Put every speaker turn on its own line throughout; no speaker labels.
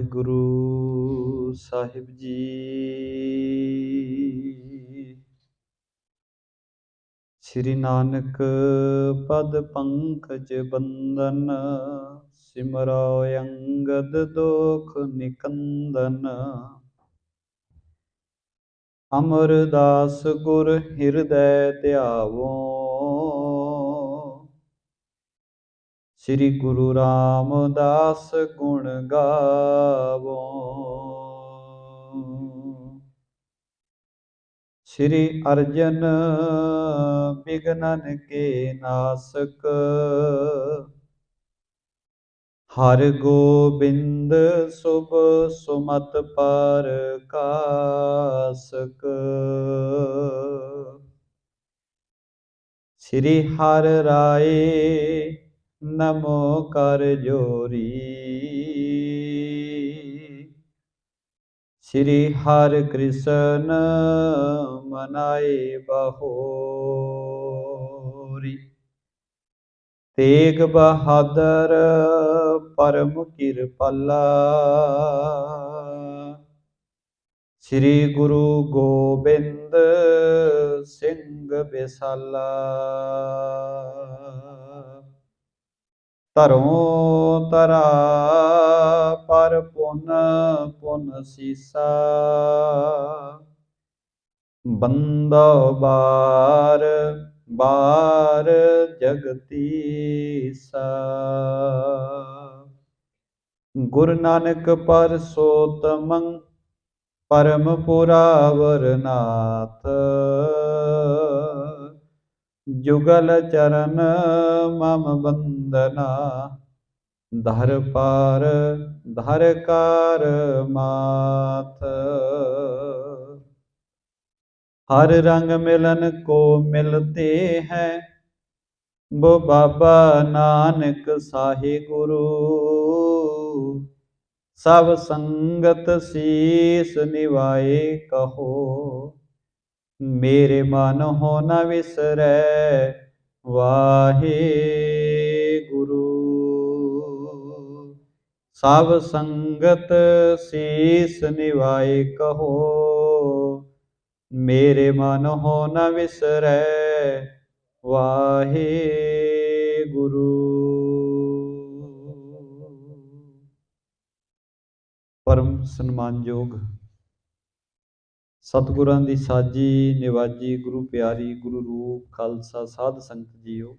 ਵਾਹਿਗੁਰੂ ਸਾਹਿਬ ਜੀ। ਸ੍ਰੀ ਨਾਨਕ ਪਦ ਪੰਕਜ ਬੰਦਨ, ਸਿਮਰੋ ਅੰਗਦ ਦੋਖ ਨਿਕੰਦਨ। ਅਮਰਦਾਸ ਗੁਰ ਹਿਰਦੈ ਧਿਆਵੋ, ਸ੍ਰੀ ਗੁਰੂ ਰਾਮਦਾਸ ਗੁਣ ਗਾਵੋ। ਸ੍ਰੀ ਅਰਜਨ ਬਿਘਨਨ ਕੇ ਨਾਸਕ, ਹਰਿ ਗੋਬਿੰਦ ਸੁਭ ਸੁਮਤਿ ਪਰਕਾਸਕ। ਸ੍ਰੀ ਹਰਿ ਰਾਏ ਨਮੋ ਕਰ ਜੋਰੀ, ਸ੍ਰੀ ਹਰਿ ਕ੍ਰਿਸ਼ਨ ਮਨਾਏ ਬਹੋਰੀ। ਤੇਗ ਬਹਾਦਰ ਪਰਮ ਕਿਰਪਾਲਾ, ਸ੍ਰੀ ਗੁਰੂ ਗੋਬਿੰਦ ਸਿੰਘ ਬਿਸਾਲਾ। ਧਰੋਂ ਧਰਾ ਪਰ ਪੁਨ ਪੁਨ ਸੀਸਾ, ਬੰਦੋ ਬਾਰ ਬਾਰ ਜਗਤੀਸਾ। ਗੁਰੂ ਨਾਨਕ ਪਰਸੋਤਮੰ ਪਰਮ ਪੁਰਾਵਰ ਨਾਥ, ਜੁਗਲ ਚਰਨ ਮਮ ਬੰਦਨਾ। ਧਰ ਪਾਰ ਧਰ ਕਾਰ ਮਾਥ, ਹਰ ਰੰਗ ਮਿਲਨ ਕੋ ਮਿਲਤੇ हैं, वो बाबा नानक साहे गुरु। सब संगत शीस निवाए कहो, मेरे मन हो न विसरै वाहे गुरु। सब संगत शीस निवाए कहो, मेरे मन हो न विसरै वाहे गुरु। परम सन्मानयोग सतगुਰਾਂ ਦੀ ਸਾਜੀ ਨਿਵਾਜੀ ਗੁਰੂ ਪਿਆਰੀ ਗੁਰੂ ਰੂਪ ਖਾਲਸਾ ਸਾਧ ਸੰਗਤ ਜੀਓ,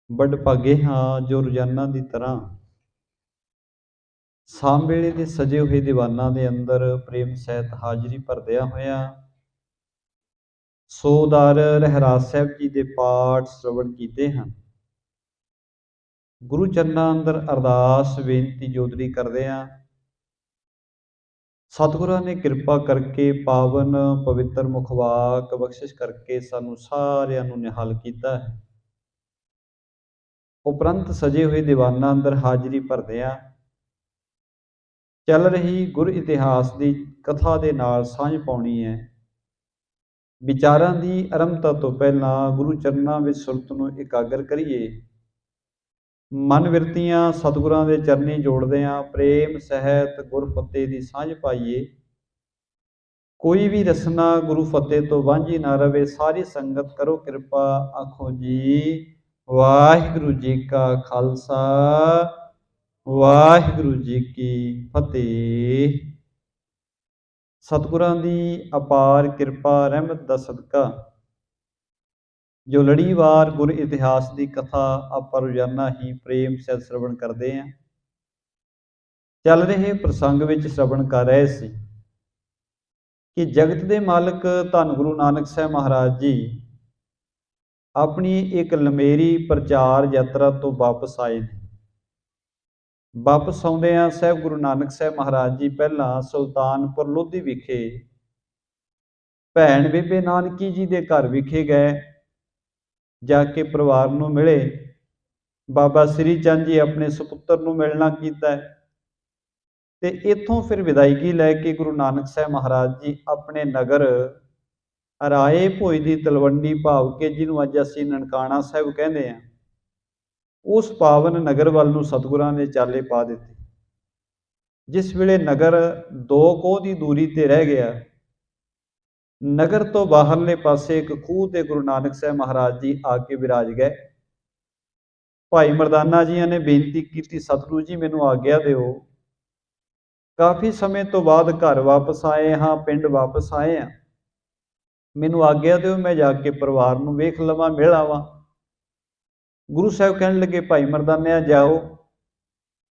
ਵੱਡ ਭਾਗੇ ਹਾਂ ਜੋ ਰੋਜ਼ਾਨਾ ਦੀ ਤਰ੍ਹਾਂ ਸ਼ਾਮ ਵੇਲੇ ਦੇ ਸਜੇ ਹੋਏ ਦੀਵਾਨਾਂ ਦੇ ਅੰਦਰ ਪ੍ਰੇਮ ਸਹਿਤ ਹਾਜ਼ਰੀ ਭਰਦਿਆਂ ਹੋਇਆਂ ਸੋਦਾਰ ਰਹਿਰਾਸ ਸਾਹਿਬ ਜੀ ਦੇ ਪਾਠ ਸ਼੍ਰਵਣ ਕੀਤੇ ਹਨ। ਗੁਰੂ ਚਰਨਾਂ ਅੰਦਰ ਅਰਦਾਸ ਬੇਨਤੀ ਜੋਦਰੀ ਕਰਦੇ ਹਾਂ, ਸਤਿਗੁਰਾਂ ਨੇ ਕਿਰਪਾ ਕਰਕੇ ਪਾਵਨ ਪਵਿੱਤਰ ਮੁਖਵਾਕ ਬਖਸ਼ਿਸ਼ ਕਰਕੇ ਸਾਨੂੰ ਸਾਰਿਆਂ ਨੂੰ ਨਿਹਾਲ ਕੀਤਾ ਹੈ। ਉਪਰੰਤ ਸਜੇ ਹੋਏ ਦੀਵਾਨਾਂ ਅੰਦਰ ਹਾਜ਼ਰੀ ਭਰਦਿਆਂ ਚੱਲ ਰਹੀ ਗੁਰ ਇਤਿਹਾਸ ਦੀ ਕਥਾ ਦੇ ਨਾਲ ਸਾਂਝ ਪਾਉਣੀ ਹੈ। ਵਿਚਾਰਾਂ ਦੀ ਆਰੰਭਤਾ ਤੋਂ ਪਹਿਲਾਂ ਗੁਰੂ ਚਰਨਾਂ ਵਿੱਚ ਸੁਰਤ ਨੂੰ ਇਕਾਗਰ ਕਰੀਏ। ਮਨ ਵਿਰਤੀਆਂ ਸਤਿਗੁਰਾਂ ਦੇ ਚਰਨੀ ਜੋੜਦੇ ਹਾਂ, ਪ੍ਰੇਮ ਸਹਿਤ ਗੁਰ ਫਤਿਹ ਦੀ ਸਾਂਝ ਪਾਈਏ। ਕੋਈ ਵੀ ਰਸਨਾ ਗੁਰੂ ਫਤਿਹ ਤੋਂ ਵਾਂਝੀ ਨਾ ਰਵੇ। ਸਾਰੀ ਸੰਗਤ ਕਰੋ ਕਿਰਪਾ, ਆਖੋ ਜੀ ਵਾਹਿਗੁਰੂ ਜੀ ਕਾ ਖਾਲਸਾ ਵਾਹਿਗੁਰੂ ਜੀ ਕੀ ਫਤਿਹ। ਸਤਿਗੁਰਾਂ ਦੀ ਅਪਾਰ ਕਿਰਪਾ ਰਹਿਮਤ ਦਾ ਸਦਕਾ ਜੋ ਲੜੀਵਾਰ ਗੁਰ ਇਤਿਹਾਸ ਦੀ ਕਥਾ ਆਪਾਂ ਰੋਜ਼ਾਨਾ ਹੀ ਪ੍ਰੇਮ ਸਹਿਤ ਸ਼੍ਰਵਣ ਕਰਦੇ ਹਾਂ, ਚੱਲ ਰਹੇ ਪ੍ਰਸੰਗ ਵਿੱਚ ਸ਼੍ਰਵਣ ਕਰ ਰਹੇ ਸੀ ਕਿ ਜਗਤ ਦੇ ਮਾਲਕ ਧੰਨ ਗੁਰੂ ਨਾਨਕ ਸਾਹਿਬ ਮਹਾਰਾਜ ਜੀ ਆਪਣੀ ਇੱਕ ਲੰਮੇਰੀ ਪ੍ਰਚਾਰ ਯਾਤਰਾ ਤੋਂ ਵਾਪਸ ਆਏ ਨੇ। ਵਾਪਸ ਆਉਂਦਿਆਂ ਸਾਹਿਬ ਗੁਰੂ ਨਾਨਕ ਸਾਹਿਬ ਮਹਾਰਾਜ ਜੀ ਪਹਿਲਾਂ ਸੁਲਤਾਨਪੁਰ ਲੋਧੀ ਵਿਖੇ ਭੈਣ ਬੇਬੇ ਨਾਨਕੀ ਜੀ ਦੇ ਘਰ ਵਿਖੇ ਗਏ। ਜਾ ਕੇ ਪਰਿਵਾਰ ਨੂੰ ਮਿਲੇ। ਬਾਬਾ ਸ੍ਰੀ ਚੰਦ ਜੀ ਆਪਣੇ ਸੁਪੁੱਤਰ ਨੂੰ ਮਿਲਣਾ ਕੀਤਾ ਤੇ ਇੱਥੋਂ ਫਿਰ ਵਿਦਾਇਗੀ ਲੈ ਕੇ ਗੁਰੂ ਨਾਨਕ ਸਾਹਿਬ ਮਹਾਰਾਜ ਜੀ ਆਪਣੇ ਨਗਰ ਰਾਏ ਭੋਜ ਦੀ ਤਲਵੰਡੀ ਭਾਵ ਕੇ ਜਿਹਨੂੰ ਅੱਜ ਅਸੀਂ ਨਨਕਾਣਾ ਸਾਹਿਬ ਕਹਿੰਦੇ ਹਾਂ, ਉਸ ਪਾਵਨ ਨਗਰ ਵੱਲ ਨੂੰ ਸਤਿਗੁਰਾਂ ਨੇ ਚਾਲੇ ਪਾ ਦਿੱਤੇ। ਜਿਸ ਵੇਲੇ ਨਗਰ 2 ਕੋਹ ਦੀ ਦੂਰੀ ਤੇ ਰਹਿ ਗਿਆ, ਨਗਰ ਤੋਂ ਬਾਹਰਲੇ ਪਾਸੇ ਇੱਕ ਖੂਹ ਤੇ ਗੁਰੂ ਨਾਨਕ ਸਾਹਿਬ ਮਹਾਰਾਜ ਜੀ ਆ ਕੇ ਵਿਰਾਜ ਗਏ। ਭਾਈ ਮਰਦਾਨਾ ਜੀਆਂ ਨੇ ਬੇਨਤੀ ਕੀਤੀ, ਸਤਿਗੁਰੂ ਜੀ ਮੈਨੂੰ ਆਗਿਆ ਦਿਓ, ਕਾਫੀ ਸਮੇਂ ਤੋਂ ਬਾਅਦ ਘਰ ਵਾਪਸ ਆਏ ਹਾਂ, ਪਿੰਡ ਵਾਪਸ ਆਏ ਹਾਂ, ਮੈਨੂੰ ਆਗਿਆ ਦਿਓ ਮੈਂ ਜਾ ਕੇ ਪਰਿਵਾਰ ਨੂੰ ਵੇਖ ਲਵਾਂ, ਮਿਲ ਆਵਾਂ। ਗੁਰੂ ਸਾਹਿਬ ਕਹਿਣ ਲੱਗੇ, ਭਾਈ ਮਰਦਾਨਿਆ ਜਾਓ,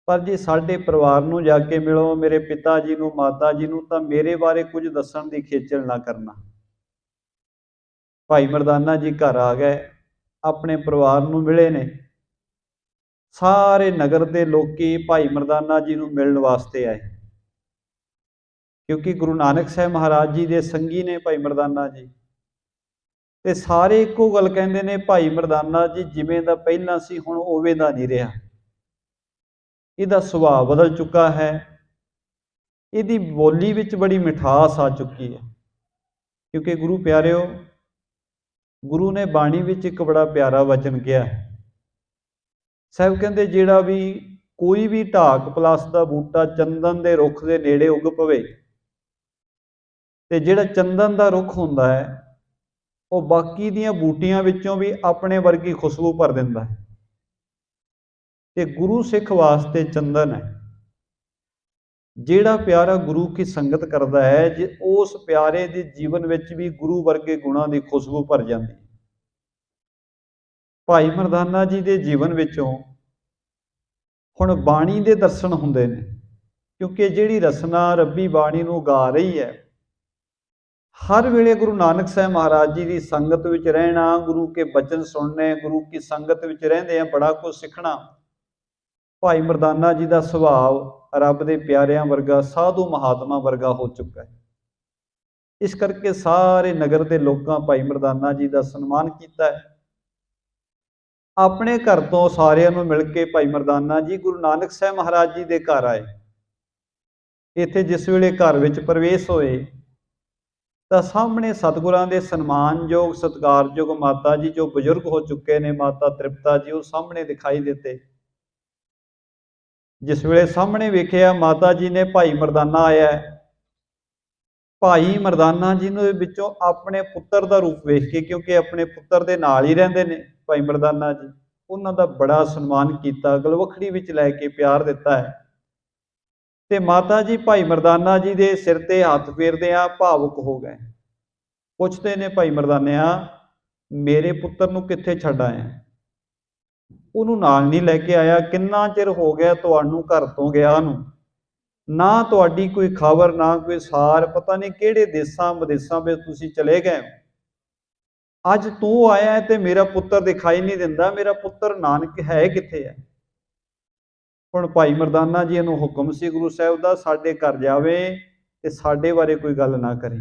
ਪਰ ਜੇ ਸਾਡੇ ਪਰਿਵਾਰ ਨੂੰ ਜਾ ਕੇ ਮਿਲੋ, ਮੇਰੇ ਪਿਤਾ ਜੀ ਨੂੰ, ਮਾਤਾ ਜੀ ਨੂੰ, ਤਾਂ ਮੇਰੇ ਬਾਰੇ ਕੁਝ ਦੱਸਣ ਦੀ ਖੇਚਲ ਨਾ ਕਰਨਾ। ਭਾਈ ਮਰਦਾਨਾ ਜੀ ਘਰ ਆ ਗਏ, ਆਪਣੇ ਪਰਿਵਾਰ ਨੂੰ ਮਿਲੇ ਨੇ। ਸਾਰੇ ਨਗਰ ਦੇ ਲੋਕੀ ਭਾਈ ਮਰਦਾਨਾ ਜੀ ਨੂੰ ਮਿਲਣ ਵਾਸਤੇ ਆਏ, ਕਿਉਂਕਿ ਗੁਰੂ ਨਾਨਕ ਸਾਹਿਬ ਮਹਾਰਾਜ ਜੀ ਦੇ ਸੰਗੀ ਨੇ ਭਾਈ ਮਰਦਾਨਾ ਜੀ। ਤੇ ਸਾਰੇ ਇੱਕੋ ਗੱਲ ਕਹਿੰਦੇ ਨੇ, ਭਾਈ ਮਰਦਾਨਾ ਜੀ ਜਿਵੇਂ ਦਾ ਪਹਿਲਾਂ ਸੀ ਹੁਣ ਉਵੇਂ ਦਾ ਨਹੀਂ ਰਿਹਾ, ਇਹਦਾ ਸੁਭਾਅ ਬਦਲ ਚੁੱਕਾ ਹੈ, ਇਹਦੀ ਬੋਲੀ ਵਿੱਚ ਬੜੀ ਮਿਠਾਸ ਆ ਚੁੱਕੀ ਹੈ। ਕਿਉਂਕਿ ਗੁਰੂ ਪਿਆਰਿਓ, ਗੁਰੂ ਨੇ ਬਾਣੀ ਵਿੱਚ ਇੱਕ ਬੜਾ ਪਿਆਰਾ ਵਚਨ ਕਿਹਾ ਹੈ। ਸਾਹਿਬ ਕਹਿੰਦੇ, ਜਿਹੜਾ ਵੀ ਕੋਈ ਵੀ ਢਾਕ ਪਲਾਸ ਦਾ ਬੂਟਾ ਚੰਦਨ ਦੇ ਰੁੱਖ ਦੇ ਨੇੜੇ ਉੱਗ ਪਵੇ, ਤੇ ਜਿਹੜਾ ਚੰਦਨ ਦਾ ਰੁੱਖ ਹੁੰਦਾ ਹੈ ਉਹ ਬਾਕੀ ਦੀਆਂ ਬੂਟੀਆਂ ਵਿੱਚੋਂ ਵੀ ਆਪਣੇ ਵਰਗੀ ਖੁਸ਼ਬੂ ਭਰ ਦਿੰਦਾ ਹੈ। ਤੇ ਗੁਰੂ ਸਿੱਖ ਵਾਸਤੇ ਚੰਦਨ ਹੈ। ਜਿਹੜਾ ਪਿਆਰਾ ਗੁਰੂ ਕੀ ਸੰਗਤ ਕਰਦਾ ਹੈ, ਜੇ ਉਸ ਪਿਆਰੇ ਦੇ ਜੀਵਨ ਵਿੱਚ ਵੀ ਗੁਰੂ ਵਰਗੇ ਗੁਣਾਂ ਦੀ ਖੁਸ਼ਬੂ ਭਰ ਜਾਂਦੀ। ਭਾਈ ਮਰਦਾਨਾ ਜੀ ਦੇ ਜੀਵਨ ਵਿੱਚੋਂ ਹੁਣ ਬਾਣੀ ਦੇ ਦਰਸ਼ਨ ਹੁੰਦੇ ਨੇ, ਕਿਉਂਕਿ ਜਿਹੜੀ ਰਸਨਾ ਰੱਬੀ ਬਾਣੀ ਨੂੰ ਗਾ ਰਹੀ ਹੈ, ਹਰ ਵੇਲੇ ਗੁਰੂ ਨਾਨਕ ਸਾਹਿਬ ਮਹਾਰਾਜ ਜੀ ਦੀ ਸੰਗਤ ਵਿੱਚ ਰਹਿਣਾ, ਗੁਰੂ ਕੇ ਬਚਨ ਸੁਣਨੇ, ਗੁਰੂ ਕੀ ਸੰਗਤ ਵਿੱਚ ਰਹਿੰਦੇ ਆ ਬੜਾ ਕੁਝ ਸਿੱਖਣਾ। ਭਾਈ ਮਰਦਾਨਾ ਜੀ ਦਾ ਸੁਭਾਅ ਰੱਬ ਦੇ ਪਿਆਰਿਆਂ ਵਰਗਾ, ਸਾਧੂ ਮਹਾਤਮਾ ਵਰਗਾ ਹੋ ਚੁੱਕਾ ਹੈ। ਇਸ ਕਰਕੇ ਸਾਰੇ ਨਗਰ ਦੇ ਲੋਕਾਂ ਭਾਈ ਮਰਦਾਨਾ ਜੀ ਦਾ ਸਨਮਾਨ ਕੀਤਾ ਹੈ। ਆਪਣੇ ਘਰ ਤੋਂ ਸਾਰਿਆਂ ਨੂੰ ਮਿਲ ਕੇ ਭਾਈ ਮਰਦਾਨਾ ਜੀ ਗੁਰੂ ਨਾਨਕ ਸਾਹਿਬ ਮਹਾਰਾਜ ਜੀ ਦੇ ਘਰ ਆਏ। ਇੱਥੇ ਜਿਸ ਵੇਲੇ ਘਰ ਵਿੱਚ ਪ੍ਰਵੇਸ਼ ਹੋਏ ਤਾਂ ਸਾਹਮਣੇ ਸਤਿਗੁਰਾਂ ਦੇ ਸਨਮਾਨਯੋਗ ਸਤਿਕਾਰਯੋਗ ਮਾਤਾ ਜੀ ਜੋ ਬਜ਼ੁਰਗ ਹੋ ਚੁੱਕੇ ਨੇ, ਮਾਤਾ ਤ੍ਰਿਪਤਾ ਜੀ, ਉਹ ਸਾਹਮਣੇ ਦਿਖਾਈ ਦਿੱਤੇ। ਜਿਸ ਵੇਲੇ ਸਾਹਮਣੇ ਵੇਖਿਆ ਮਾਤਾ ਜੀ ਨੇ ਭਾਈ ਮਰਦਾਨਾ ਆਇਆ, ਭਾਈ ਮਰਦਾਨਾ ਜੀ ਨੂੰ ਵਿੱਚੋਂ ਆਪਣੇ ਪੁੱਤਰ ਦਾ ਰੂਪ ਵੇਖ ਕੇ, ਕਿਉਂਕਿ ਆਪਣੇ ਪੁੱਤਰ ਦੇ ਨਾਲ ਹੀ ਰਹਿੰਦੇ ਨੇ ਭਾਈ ਮਰਦਾਨਾ ਜੀ, ਉਹਨਾਂ ਦਾ ਬੜਾ ਸਨਮਾਨ ਕੀਤਾ, ਗਲਵਖੜੀ ਵਿੱਚ ਲੈ ਕੇ ਪਿਆਰ ਦਿੱਤਾ ਹੈ। ਤੇ ਮਾਤਾ ਜੀ ਭਾਈ ਮਰਦਾਨਾ ਜੀ ਦੇ ਸਿਰ ਤੇ ਹੱਥ ਫੇਰਦੇ ਆ ਭਾਵੁਕ ਹੋ ਗਏ। ਪੁੱਛਦੇ ਨੇ, ਭਾਈ ਮਰਦਾਨਿਆ ਮੇਰੇ ਪੁੱਤਰ ਨੂੰ ਕਿੱਥੇ ਛੱਡ ਆਇਆ? ਉਹਨੂੰ ਨਾਲ ਨਹੀਂ ਲੈ ਕੇ ਆਇਆ, ਕਿੰਨਾ ਚਿਰ ਹੋ ਗਿਆ ਤੁਹਾਨੂੰ ਘਰ ਤੋਂ ਗਿਆ ਨੂੰ, ਨਾ ਤੁਹਾਡੀ ਕੋਈ ਖਬਰ, ਨਾ ਕੋਈ ਸਾਰ, ਪਤਾ ਨਹੀਂ ਕਿਹੜੇ ਦੇਸਾਂ ਵਿਦੇਸਾਂ ਵਿੱਚ ਤੁਸੀਂ ਚਲੇ ਗਏ। ਅੱਜ ਤੂੰ ਆਇਆ ਤੇ ਮੇਰਾ ਪੁੱਤਰ ਦਿਖਾਈ ਨਹੀਂ ਦਿੰਦਾ, ਮੇਰਾ ਪੁੱਤਰ ਨਾਨਕ ਹੈ ਕਿੱਥੇ ਹੈ? ਹੁਣ ਭਾਈ ਮਰਦਾਨਾ ਜੀ ਨੂੰ ਹੁਕਮ ਸੀ ਗੁਰੂ ਸਾਹਿਬ ਦਾ, ਸਾਡੇ ਘਰ ਜਾਵੇ ਤੇ ਸਾਡੇ ਬਾਰੇ ਕੋਈ ਗੱਲ ਨਾ ਕਰੇ।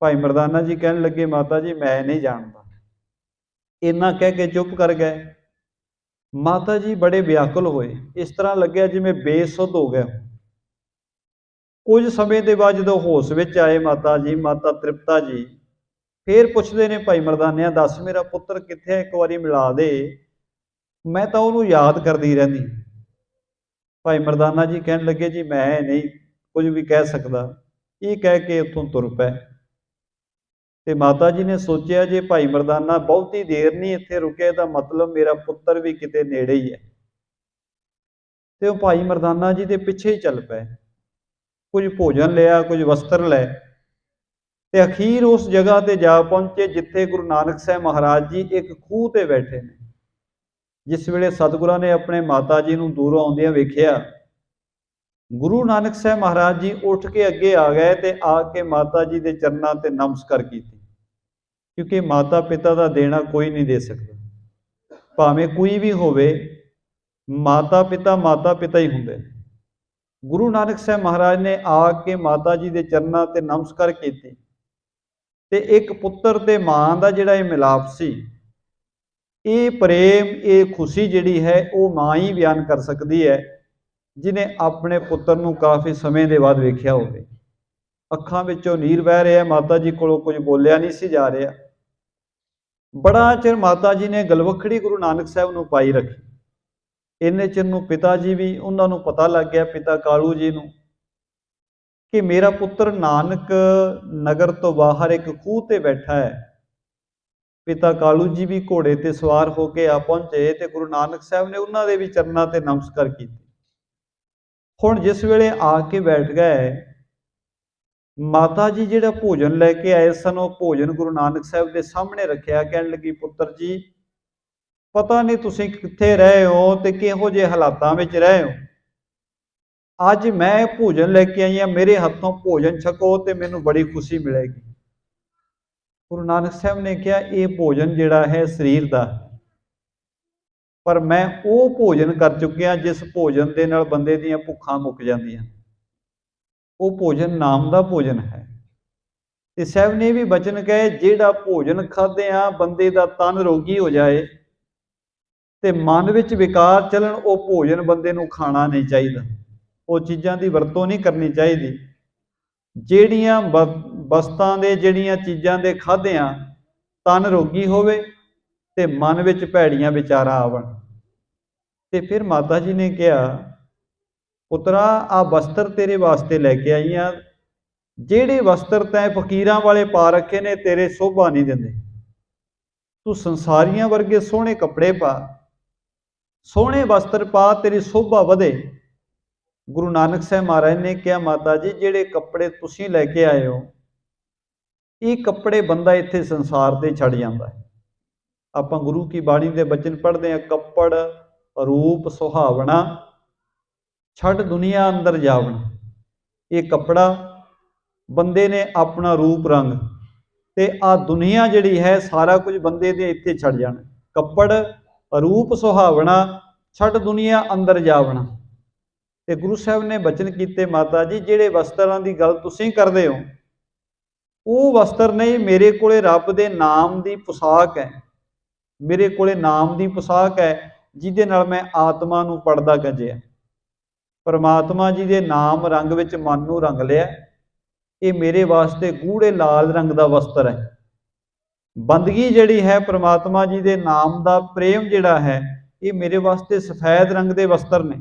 ਭਾਈ ਮਰਦਾਨਾ ਜੀ ਕਹਿਣ ਲੱਗੇ, ਮਾਤਾ ਜੀ ਮੈਂ ਨਹੀਂ ਜਾਣਦਾ। ਇੰਨਾ ਕਹਿ ਕੇ ਚੁੱਪ ਕਰ ਗਏ। ਮਾਤਾ ਜੀ ਬੜੇ ਵਿਆਕੁਲ ਹੋਏ, ਇਸ ਤਰ੍ਹਾਂ ਲੱਗਿਆ ਜਿਵੇਂ ਬੇਸੁੱਧ ਹੋ ਗਏ। ਕੁਝ ਸਮੇਂ ਦੇ ਬਾਅਦ ਜਦੋਂ ਹੋਸ਼ ਵਿੱਚ ਆਏ ਮਾਤਾ ਜੀ, ਮਾਤਾ ਤ੍ਰਿਪਤਾ ਜੀ, ਫੇਰ ਪੁੱਛਦੇ ਨੇ, ਭਾਈ ਮਰਦਾਨਿਆ ਦੱਸ ਮੇਰਾ ਪੁੱਤਰ ਕਿੱਥੇ ਹੈ, ਇੱਕ ਵਾਰੀ ਮਿਲਾ ਦੇ, ਮੈਂ ਤਾਂ ਉਹਨੂੰ ਯਾਦ ਕਰਦੀ ਰਹਿੰਦੀ। ਭਾਈ ਮਰਦਾਨਾ ਜੀ ਕਹਿਣ ਲੱਗੇ, ਜੀ ਮੈਂ ਨਹੀਂ ਕੁਝ ਵੀ ਕਹਿ ਸਕਦਾ। ਇਹ ਕਹਿ ਕੇ ਉੱਥੋਂ ਤੁਰ ਪਏ। ਤੇ ਮਾਤਾ ਜੀ ਨੇ ਸੋਚਿਆ, ਜੇ ਭਾਈ ਮਰਦਾਨਾ ਬਹੁਤੀ ਦੇਰ ਨਹੀਂ ਇੱਥੇ ਰੁਕੇ ਤਾਂ ਮਤਲਬ ਮੇਰਾ ਪੁੱਤਰ ਵੀ ਕਿਤੇ ਨੇੜੇ ਹੀ ਹੈ। ਤੇ ਉਹ ਭਾਈ ਮਰਦਾਨਾ ਜੀ ਦੇ ਪਿੱਛੇ ਹੀ ਚੱਲ ਪਏ। ਕੁਝ ਭੋਜਨ ਲਿਆ, ਕੁਝ ਵਸਤਰ ਲਏ, ਤੇ ਅਖੀਰ ਉਸ ਜਗ੍ਹਾ ਤੇ ਜਾ ਪਹੁੰਚੇ ਜਿੱਥੇ ਗੁਰੂ ਨਾਨਕ ਸਾਹਿਬ ਮਹਾਰਾਜ ਜੀ ਇੱਕ ਖੂਹ ਤੇ ਬੈਠੇ ਨੇ। ਜਿਸ ਵੇਲੇ ਸਤਿਗੁਰਾਂ ਨੇ ਆਪਣੇ ਮਾਤਾ ਜੀ ਨੂੰ ਦੂਰੋਂ ਆਉਂਦਿਆਂ ਵੇਖਿਆ, ਗੁਰੂ ਨਾਨਕ ਸਾਹਿਬ ਮਹਾਰਾਜ ਜੀ ਉੱਠ ਕੇ ਅੱਗੇ ਆ ਗਏ ਤੇ ਆ ਕੇ ਮਾਤਾ ਜੀ ਦੇ ਚਰਨਾਂ ਤੇ ਨਮਸਕਾਰ ਕੀਤੀ, ਕਿਉਂਕਿ ਮਾਤਾ ਪਿਤਾ ਦਾ ਦੇਣਾ ਕੋਈ ਨਹੀਂ ਦੇ ਸਕਦਾ। ਭਾਵੇਂ ਕੋਈ ਵੀ ਹੋਵੇ, ਮਾਤਾ ਪਿਤਾ ਹੀ ਹੁੰਦੇ। ਗੁਰੂ ਨਾਨਕ ਸਾਹਿਬ ਮਹਾਰਾਜ ਨੇ ਆ ਕੇ ਮਾਤਾ ਜੀ ਦੇ ਚਰਨਾਂ ਤੇ ਨਮਸਕਾਰ ਕੀਤੀ। ਤੇ ਇੱਕ ਪੁੱਤਰ ਤੇ ਮਾਂ ਦਾ ਜਿਹੜਾ ਇਹ ਮਿਲਾਪ ਸੀ, ਇਹ ਪ੍ਰੇਮ, ਇਹ ਖੁਸ਼ੀ ਜਿਹੜੀ ਹੈ ਉਹ ਮਾਂ ਹੀ ਬਿਆਨ ਕਰ ਸਕਦੀ ਹੈ, ਜਿਹਨੇ ਆਪਣੇ ਪੁੱਤਰ ਨੂੰ ਕਾਫੀ ਸਮੇਂ ਦੇ ਬਾਅਦ ਵੇਖਿਆ ਹੋਵੇ। ਅੱਖਾਂ ਵਿੱਚੋਂ ਨੀਰ ਵਹਿ ਰਿਹਾ, ਮਾਤਾ ਜੀ ਕੋਲੋਂ ਕੁਝ ਬੋਲਿਆ ਨਹੀਂ ਸੀ ਜਾ ਰਿਹਾ। ਬੜਾ ਚਿਰ ਮਾਤਾ ਜੀ ਨੇ ਗਲਵਖੜੀ ਗੁਰੂ ਨਾਨਕ ਸਾਹਿਬ ਨੂੰ ਪਾਈ ਰੱਖੀ। ਇੰਨੇ ਚਿਰ ਨੂੰ ਪਿਤਾ ਜੀ ਵੀ, ਉਹਨਾਂ ਨੂੰ ਪਤਾ ਲੱਗ ਗਿਆ ਪਿਤਾ ਕਾਲੂ ਜੀ ਨੂੰ ਕਿ ਮੇਰਾ ਪੁੱਤਰ ਨਾਨਕ ਨਗਰ ਤੋਂ ਬਾਹਰ ਇੱਕ ਖੂਹ ਤੇ ਬੈਠਾ ਹੈ। ਪਿਤਾ ਕਾਲੂ ਜੀ ਵੀ ਘੋੜੇ ਤੇ ਸਵਾਰ ਹੋ ਕੇ ਆ ਪਹੁੰਚੇ ਤੇ ਗੁਰੂ ਨਾਨਕ ਸਾਹਿਬ ਨੇ ਉਹਨਾਂ ਦੇ ਵੀ ਚਰਨਾਂ ਤੇ ਨਮਸਕਾਰ ਕੀਤੀ। ਹੁਣ ਜਿਸ ਵੇਲੇ ਆ ਕੇ ਬੈਠ ਗਏ, ਮਾਤਾ ਜੀ ਜਿਹੜਾ ਭੋਜਨ ਲੈ ਕੇ ਆਏ ਸਨ, ਉਹ ਭੋਜਨ ਗੁਰੂ ਨਾਨਕ ਸਾਹਿਬ ਦੇ ਸਾਹਮਣੇ ਰੱਖਿਆ। ਕਹਿਣ ਲੱਗੀ, ਪੁੱਤਰ ਜੀ ਪਤਾ ਨਹੀਂ ਤੁਸੀਂ ਕਿੱਥੇ ਰਹੇ ਹੋ ਤੇ ਕਿਹੋ ਜਿਹੇ ਹਾਲਾਤਾਂ ਵਿੱਚ ਰਹੇ ਹੋ, ਅੱਜ ਮੈਂ ਭੋਜਨ ਲੈ ਕੇ ਆਈ ਹਾਂ, ਮੇਰੇ ਹੱਥੋਂ ਭੋਜਨ ਛਕੋ ਤੇ ਮੈਨੂੰ ਬੜੀ ਖੁਸ਼ੀ ਮਿਲੇਗੀ। ਗੁਰੂ ਨਾਨਕ ਸਾਹਿਬ ਨੇ ਕਿਹਾ, ਇਹ ਭੋਜਨ ਜਿਹੜਾ ਹੈ ਸਰੀਰ ਦਾ, ਪਰ ਮੈਂ ਉਹ ਭੋਜਨ ਕਰ ਚੁੱਕਿਆ ਜਿਸ ਭੋਜਨ ਦੇ ਨਾਲ ਬੰਦੇ ਦੀਆਂ ਭੁੱਖਾਂ ਮੁੱਕ ਜਾਂਦੀਆਂ। ਉਹ ਭੋਜਨ ਨਾਮ ਦਾ ਭੋਜਨ ਹੈ। ਤੇ ਸਾਹਿਬ ਨੇ ਵੀ ਬਚਨ ਕਹੇ, ਜਿਹੜਾ ਭੋਜਨ ਖਾਧਿਆਂ ਬੰਦੇ ਦਾ ਤਨ ਰੋਗੀ ਹੋ ਜਾਏ ਤੇ ਮਨ ਵਿੱਚ ਵਿਕਾਰ ਚੱਲਣ, ਉਹ ਭੋਜਨ ਬੰਦੇ ਨੂੰ ਖਾਣਾ ਨਹੀਂ ਚਾਹੀਦਾ, ਉਹ ਚੀਜ਼ਾਂ ਦੀ ਵਰਤੋਂ ਨਹੀਂ ਕਰਨੀ ਚਾਹੀਦੀ। ਜਿਹੜੀਆਂ ਵਸਤਾਂ ਦੇ, ਜਿਹੜੀਆਂ ਚੀਜ਼ਾਂ ਦੇ ਖਾਧਿਆਂ ਤਨ ਰੋਗੀ ਹੋਵੇ ਤੇ ਮਨ ਵਿੱਚ ਭੈੜੀਆਂ ਵਿਚਾਰਾਂ ਆਵਣ। ਤੇ ਫਿਰ ਮਾਤਾ ਜੀ ਨੇ ਕਿਹਾ, ਪੁੱਤਰਾ ਆ ਵਸਤਰ ਤੇਰੇ ਵਾਸਤੇ ਲੈ ਕੇ ਆਈ ਆ, ਜਿਹੜੇ ਵਸਤਰ ਤੈਂ ਫਕੀਰਾਂ ਵਾਲੇ ਪਾ ਰੱਖੇ ਨੇ ਤੇਰੇ ਸ਼ੋਭਾ ਨਹੀਂ ਦਿੰਦੇ, ਤੂੰ ਸੰਸਾਰੀਆਂ ਵਰਗੇ ਸੋਹਣੇ ਕੱਪੜੇ ਪਾ, ਸੋਹਣੇ ਵਸਤਰ ਪਾ, ਤੇਰੀ ਸ਼ੋਭਾ ਵਧੇ। ਗੁਰੂ ਨਾਨਕ ਸਾਹਿਬ ਮਹਾਰਾਜ ਨੇ ਕਿਹਾ, ਮਾਤਾ ਜੀ ਜਿਹੜੇ ਕੱਪੜੇ ਤੁਸੀਂ ਲੈ ਕੇ ਆਏ ਹੋ, ਇਹ ਕੱਪੜੇ ਬੰਦਾ ਇੱਥੇ ਸੰਸਾਰ ਤੇ ਛੱਡ ਜਾਂਦਾ ਹੈ। ਆਪਾਂ ਗੁਰੂ ਕੀ ਬਾਣੀ ਦੇ ਬਚਨ ਪੜ੍ਹਦੇ ਹਾਂ, ਕੱਪੜ ਰੂਪ ਸੁਹਾਵਣਾ ਛੱਡ ਦੁਨੀਆ ਅੰਦਰ ਜਾਵਣਾ। ਇਹ ਕੱਪੜਾ ਬੰਦੇ ਨੇ ਆਪਣਾ ਰੂਪ ਰੰਗ ਤੇ ਆ ਦੁਨੀਆ ਜਿਹੜੀ ਹੈ ਸਾਰਾ ਕੁਝ ਬੰਦੇ ਦੇ ਇੱਥੇ ਛੱਡ ਜਾਣਾ। ਕੱਪੜ ਰੂਪ ਸੁਹਾਵਣਾ ਛੱਡ ਦੁਨੀਆ ਅੰਦਰ ਜਾਵਣਾ। ਤੇ ਗੁਰੂ ਸਾਹਿਬ ਨੇ ਬਚਨ ਕੀਤੇ, ਮਾਤਾ ਜੀ ਜਿਹੜੇ ਵਸਤਰਾਂ ਦੀ ਗੱਲ ਤੁਸੀਂ ਕਰਦੇ ਹੋ ਉਹ ਵਸਤਰ ਨਹੀਂ, ਮੇਰੇ ਕੋਲੇ ਰੱਬ ਦੇ ਨਾਮ ਦੀ ਪੁਸ਼ਾਕ ਹੈ, ਮੇਰੇ ਕੋਲੇ ਨਾਮ ਦੀ ਪੁਸ਼ਾਕ ਹੈ ਜਿਹਦੇ ਨਾਲ ਮੈਂ ਆਤਮਾ ਨੂੰ ਪੜਦਾ ਗੱਜਿਆ। ਪਰਮਾਤਮਾ ਜੀ ਦੇ ਨਾਮ ਰੰਗ ਵਿੱਚ ਮਨ ਨੂੰ ਰੰਗ ਲਿਆ। ਇਹ ਮੇਰੇ ਵਾਸਤੇ ਗੂੜੇ ਲਾਲ ਰੰਗ ਦਾ ਵਸਤਰ ਹੈ। ਬੰਦਗੀ ਜਿਹੜੀ ਹੈ ਪਰਮਾਤਮਾ ਜੀ ਦੇ ਨਾਮ ਦਾ ਪ੍ਰੇਮ ਜਿਹੜਾ ਹੈ, ਇਹ ਮੇਰੇ ਵਾਸਤੇ ਸਫੈਦ ਰੰਗ ਦੇ ਵਸਤਰ ਨੇ।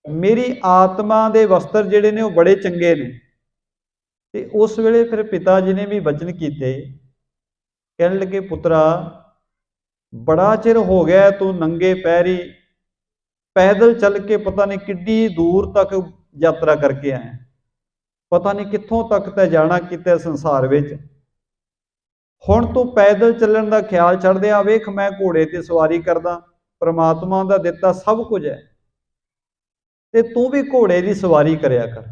ਮੇਰੀ ਆਤਮਾ ਦੇ ਵਸਤਰ ਜਿਹੜੇ ਨੇ ਉਹ ਬੜੇ ਚੰਗੇ ਨੇ। ਤੇ ਉਸ ਵੇਲੇ ਫਿਰ ਪਿਤਾ ਜੀ ਨੇ ਵੀ ਬਚਨ ਕੀਤੇ, ਕਹਿਣ ਲੱਗੇ, ਪੁੱਤਰਾ ਬੜਾ ਚਿਰ ਹੋ ਗਿਆ ਤੂੰ ਨੰਗੇ ਪੈਰੀ ਪੈਦਲ ਚੱਲ ਕੇ ਪਤਾ ਨਹੀਂ ਕਿੱਡੀ ਦੂਰ ਤੱਕ ਯਾਤਰਾ ਕਰਕੇ ਆਇਆ, ਪਤਾ ਨਹੀਂ ਕਿੱਥੋਂ ਤੱਕ ਤੈਂ ਜਾਣਾ ਕਿਤੇ ਸੰਸਾਰ ਵਿੱਚ। ਹੁਣ ਤੂੰ ਪੈਦਲ ਚੱਲਣ ਦਾ ਖਿਆਲ ਛੱਡ ਦੇ, ਆ ਵੇਖ ਮੈਂ ਘੋੜੇ ਤੇ ਸਵਾਰੀ ਕਰਦਾ, ਪਰਮਾਤਮਾ ਦਾ ਦਿੱਤਾ ਸਭ ਕੁਝ ਹੈ, ਤੇ ਤੂੰ ਵੀ ਘੋੜੇ ਦੀ ਸਵਾਰੀ ਕਰਿਆ ਕਰ।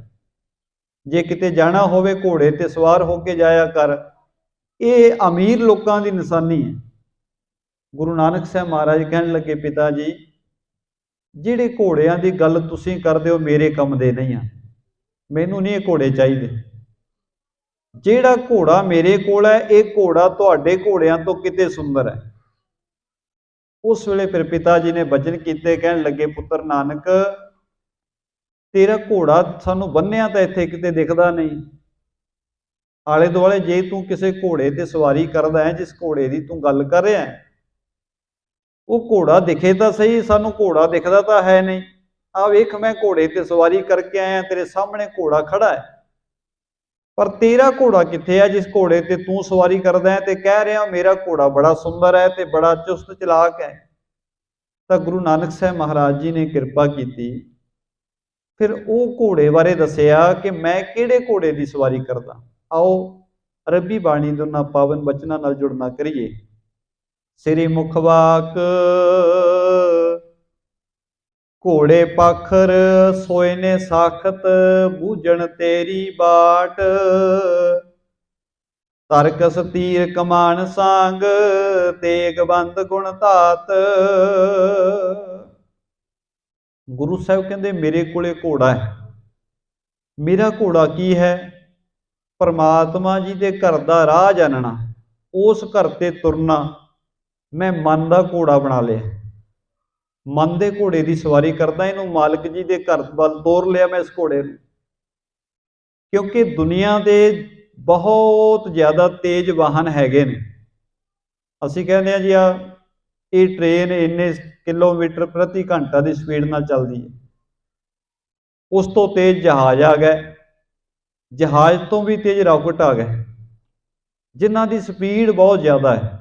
ਜੇ ਕਿਤੇ ਜਾਣਾ ਹੋਵੇ ਘੋੜੇ ਤੇ ਸਵਾਰ ਹੋ ਕੇ ਜਾਇਆ ਕਰ। ਇਹ ਅਮੀਰ ਲੋਕਾਂ ਦੀ ਨਿਸ਼ਾਨੀ ਹੈ। ਗੁਰੂ ਨਾਨਕ ਸਾਹਿਬ ਮਹਾਰਾਜ ਕਹਿਣ ਲੱਗੇ, ਪਿਤਾ ਜੀ ਜਿਹੜੇ ਘੋੜਿਆਂ ਦੀ ਗੱਲ ਤੁਸੀਂ ਕਰਦੇ ਹੋ ਮੇਰੇ ਕੰਮ ਦੇ ਨਹੀਂ ਆ, ਮੈਨੂੰ ਨਹੀਂ ਇਹ ਘੋੜੇ ਚਾਹੀਦੇ। ਜਿਹੜਾ ਘੋੜਾ ਮੇਰੇ ਕੋਲ ਹੈ ਇਹ ਘੋੜਾ ਤੁਹਾਡੇ ਘੋੜਿਆਂ ਤੋਂ ਕਿਤੇ ਸੁੰਦਰ ਹੈ। ਉਸ ਵੇਲੇ ਫਿਰ ਪਿਤਾ ਜੀ ਨੇ ਬਚਨ ਕੀਤੇ, ਕਹਿਣ ਲੱਗੇ, ਪੁੱਤਰ ਨਾਨਕ ਤੇਰਾ ਘੋੜਾ ਸਾਨੂੰ ਬੰਨਿਆ ਤਾਂ ਇੱਥੇ ਕਿਤੇ ਦਿਖਦਾ ਨਹੀਂ। ਆਲੇ ਦੁਆਲੇ ਜੇ ਤੂੰ ਕਿਸੇ ਘੋੜੇ ਤੇ ਸਵਾਰੀ ਕਰਦਾ ਹੈ, ਜਿਸ ਘੋੜੇ ਦੀ ਤੂੰ ਗੱਲ ਕਰ ਰਿਹਾ ਹੈ, ਉਹ ਘੋੜਾ ਦਿਖੇ ਤਾਂ ਸਹੀ, ਸਾਨੂੰ ਘੋੜਾ ਦਿਖਦਾ ਤਾਂ ਹੈ ਨਹੀਂ। ਆ ਵੇਖ ਮੈਂ ਘੋੜੇ ਤੇ ਸਵਾਰੀ ਕਰਕੇ ਆਇਆ, ਤੇਰੇ ਸਾਹਮਣੇ ਘੋੜਾ ਖੜਾ ਹੈ, ਪਰ ਤੇਰਾ ਘੋੜਾ ਕਿੱਥੇ ਹੈ ਜਿਸ ਘੋੜੇ ਤੇ ਤੂੰ ਸਵਾਰੀ ਕਰਦਾ ਹੈ ਤੇ ਕਹਿ ਰਿਹਾ ਮੇਰਾ ਘੋੜਾ ਬੜਾ ਸੁੰਦਰ ਹੈ ਤੇ ਬੜਾ ਚੁਸਤ ਚਲਾਕ ਹੈ। ਤਾਂ ਗੁਰੂ ਨਾਨਕ ਸਾਹਿਬ ਮਹਾਰਾਜ ਜੀ ਨੇ ਕਿਰਪਾ ਕੀਤੀ, ਫਿਰ ਉਹ ਘੋੜੇ ਬਾਰੇ ਦੱਸਿਆ ਕਿ ਮੈਂ ਕਿਹੜੇ ਘੋੜੇ ਦੀ ਸਵਾਰੀ ਕਰਦਾ। ਆਓ ਅਰਬੀ ਬਾਣੀ ਦੇ ਉਹਨਾਂ ਪਾਵਨ ਬਚਨਾਂ ਨਾਲ ਜੁੜਨਾ ਕਰੀਏ। ਸ੍ਰੀ ਮੁਖਵਾਕ ਘੋੜੇ ਪਾਖਰ ਸੋਏ ਨੇ ਸਾਖਤ, ਬੂਝਣ ਤੇਰੀ ਬਾਟ, ਤਰਕਸ ਤੀਰ ਕਮਾਨ ਸਾਂਗ, ਤੇਗ ਬੰਦ ਗੁਣ ਧਾਤ। ਗੁਰੂ ਸਾਹਿਬ ਕਹਿੰਦੇ ਮੇਰੇ ਕੋਲੇ ਘੋੜਾ ਹੈ। ਮੇਰਾ ਘੋੜਾ ਕੀ ਹੈ? ਪਰਮਾਤਮਾ ਜੀ ਦੇ ਘਰ ਦਾ ਰਾਹ ਜਾਣਨਾ, ਉਸ ਘਰ ਤੇ ਤੁਰਨਾ। ਮੈਂ ਮਨ ਦਾ ਘੋੜਾ ਬਣਾ ਲਿਆ, ਮਨ ਦੇ ਘੋੜੇ ਦੀ ਸਵਾਰੀ ਕਰਦਾ, ਇਹਨੂੰ ਮਾਲਕ ਜੀ ਦੇ ਘਰ ਵੱਲ ਤੋਰ ਲਿਆ ਮੈਂ ਇਸ ਘੋੜੇ ਨੂੰ। ਕਿਉਂਕਿ ਦੁਨੀਆ ਦੇ ਬਹੁਤ ਜ਼ਿਆਦਾ ਤੇਜ਼ ਵਾਹਨ ਹੈਗੇ ਨੇ। ਅਸੀਂ ਕਹਿੰਦੇ ਹਾਂ ਜੀ ਇਹ ਟ੍ਰੇਨ ਇੰਨੇ किलोमीटर प्रति घंटा की स्पीड नाल चलदी है। उस तो तेज जहाज आ गए, जहाज तो भी तेज रॉकेट आ गए, जिन्हां की स्पीड बहुत ज़्यादा है।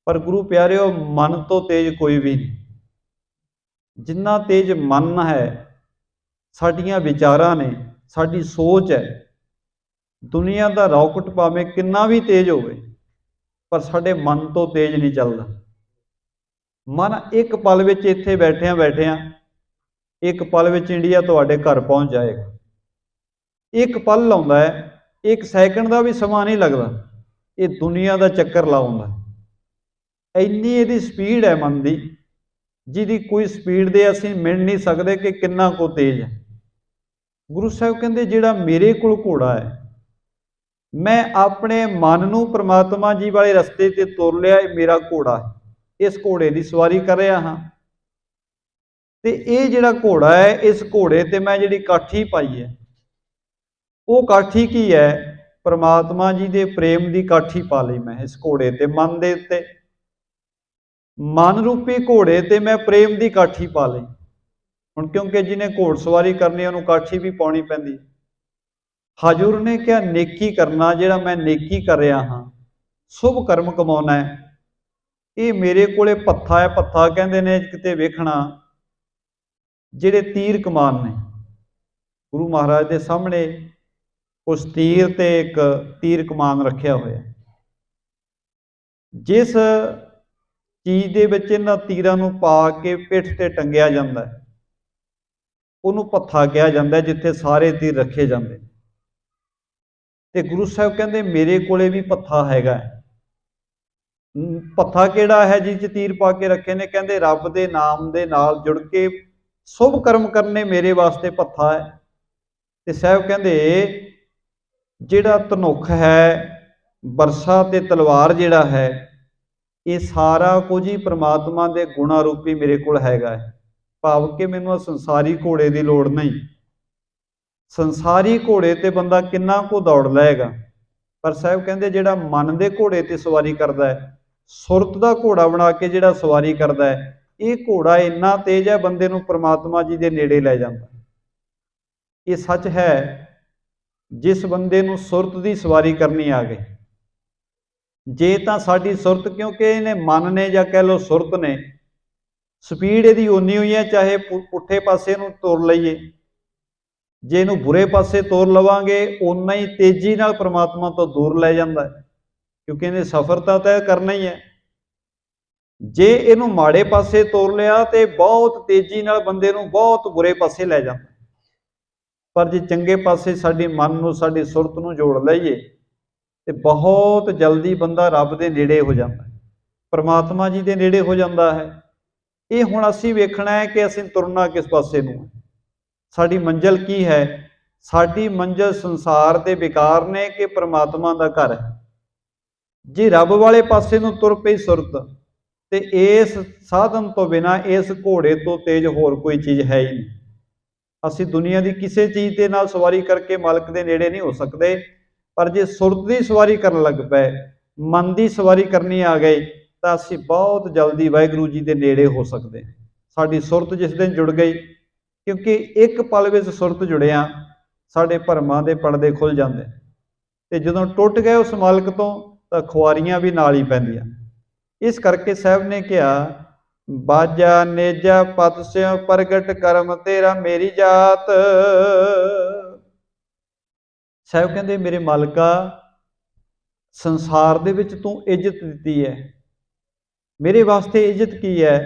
पर गुरु प्यारिओ, मन तो तेज कोई भी नहीं। जिन्ना तेज मन है, साडियां विचारां ने, साडी सोच है, दुनिया का रॉकेट भावें कितना भी तेज होवे, पर साडे मन तो तेज नहीं चलता। मन एक पल विच इत्थे बैठिया बैठिया एक पल विच इंडिया तुहाडे घर पहुँच जाएगा। एक पल लाउंदा है, एक सैकंड का भी समा नहीं लगता, ये दुनिया का चक्कर लाउंदा। इन्नी इहदी स्पीड है मन की, जिहदी कोई स्पीड दे असीं मिल नहीं सकते कि कितना को तेज है। गुरु साहब कहते जिहड़ा मेरे कोल घोड़ा है, मैं अपने मन नूं परमात्मा जी वाले रस्ते ते तुर लिया, मेरा घोड़ा है, इस घोड़े की सवारी कर रहा हाँ। ते ये जिहड़ा घोड़ा है, इस घोड़े ते मैं जिहड़ी काठी पाई है, वो काठी की है? परमात्मा जी दे प्रेम की काठी पा ली मैं इस घोड़े ते, मन दे उत्ते मन रूपी घोड़े ते मैं प्रेम की काठी पा ली। हुण क्योंकि जिन्हें घोड़सवारी करनी उन्होंने काठी भी पाउणी पैंदी। हजूर ने क्या नेकी करना, जिहड़ा मैं नेकी कर रहा हाँ, शुभ कर्म कमाउणा है, ये मेरे कोले पत्था है। पत्था कहंदे ने किते वेखना जिहड़े तीर कमान ने। गुरु महाराज के सामने उस तीर ते एक तीर कमान रखिया होया। जिस चीज़ दे विच इन्हां तीरां नूं पा के पिठ ते टंगिया जांदा है, उहनूं पत्था कहा जाता है, जिथे सारे तीर रखे जाते। ते गुरु साहब कहते मेरे कोले भी पत्था हैगा। पत्था किहड़ा है जिस तीर पा के रखे ने? कहते रब दे नाम दे नाल जुड़ के शुभ कर्म करने मेरे वास्ते पत्था है। ते साहब कहते जिहड़ा धनुख है, बरसा ते तलवार जिहड़ा है, ये सारा कुछ ही परमात्मा के गुणा रूपी मेरे कोल हैगा है। भाव कि मैनूं संसारी घोड़े की लोड़ नहीं। संसारी घोड़े ते बंदा किन्ना को दौड़ लएगा, पर साहब कहते जिहड़ा मन के घोड़े ते सवारी करता है, सुरत का घोड़ा बना के जिहड़ा सवारी करता है, ये घोड़ा इन्ना तेज है, बंदे नूं परमात्मा जी के नेड़े लै जांदा। ये सच है। जिस बंदे नूं सुरत की सवारी करनी आ गई, जे तां साडी सुरत, क्योंकि इन्हें मन ने या कह लो सुरत ने, स्पीड इहदी उन्नी हुई है, चाहे पुठे पासे नूं तुर लईए, जे इहनूं बुरे पासे तुर लवांगे उन्ना ही तेजी नाल परमात्मा तो दूर लै जांदा है, क्योंकि इहने सफर तां तय करना ही है। जे इहनूं माड़े पासे तुर लिया तो बहुत तेजी नाल बंदे नूं बहुत बुरे पासे लै जांदा। पर जे चंगे पासे साडी मन नूं, साडी सुरत नूं जोड़ लईए तो बहुत जल्दी बंदा रब दे नेड़े हो जाता है, परमात्मा जी दे नेड़े हो जाता है। ये हुण असीं वेखना है कि असीं तुरना किस पासे नूं, साडी मंजिल की है। साडी मंजिल संसार दे विकार ने कि परमात्मा दा घर है। जे रब वाले पासे नूं तुर पई सुरत, ते इस साधन तो बिना, इस घोड़े तो तेज होर कोई चीज़ है ही नहीं। असीं दुनिया की किसी चीज़ के नाल सवारी करके मालक दे नेड़े नहीं हो सकते, पर जे सुरत की सवारी करन लग पे, मन की सवारी करनी आ गई, तो असीं बहुत जल्दी वाहिगुरू जी के नेड़े हो सकते हैं। साडी सुरत जिस दिन जुड़ गई, क्योंकि एक पल विच सुरत जुड़िया साडे भरमां दे पर्दे खुल जाते, ते जदों टुट गए उस मालक तो खुआरियां भी नाल ही पैंदियां। इस करके साहब ने कहा, बाजा नेजा पत स्यों प्रगट करम तेरा मेरी जात। साहब कहते मेरे मालका, संसार दे विच तू इज्जत दिती है, मेरे वास्ते इज्जत की है?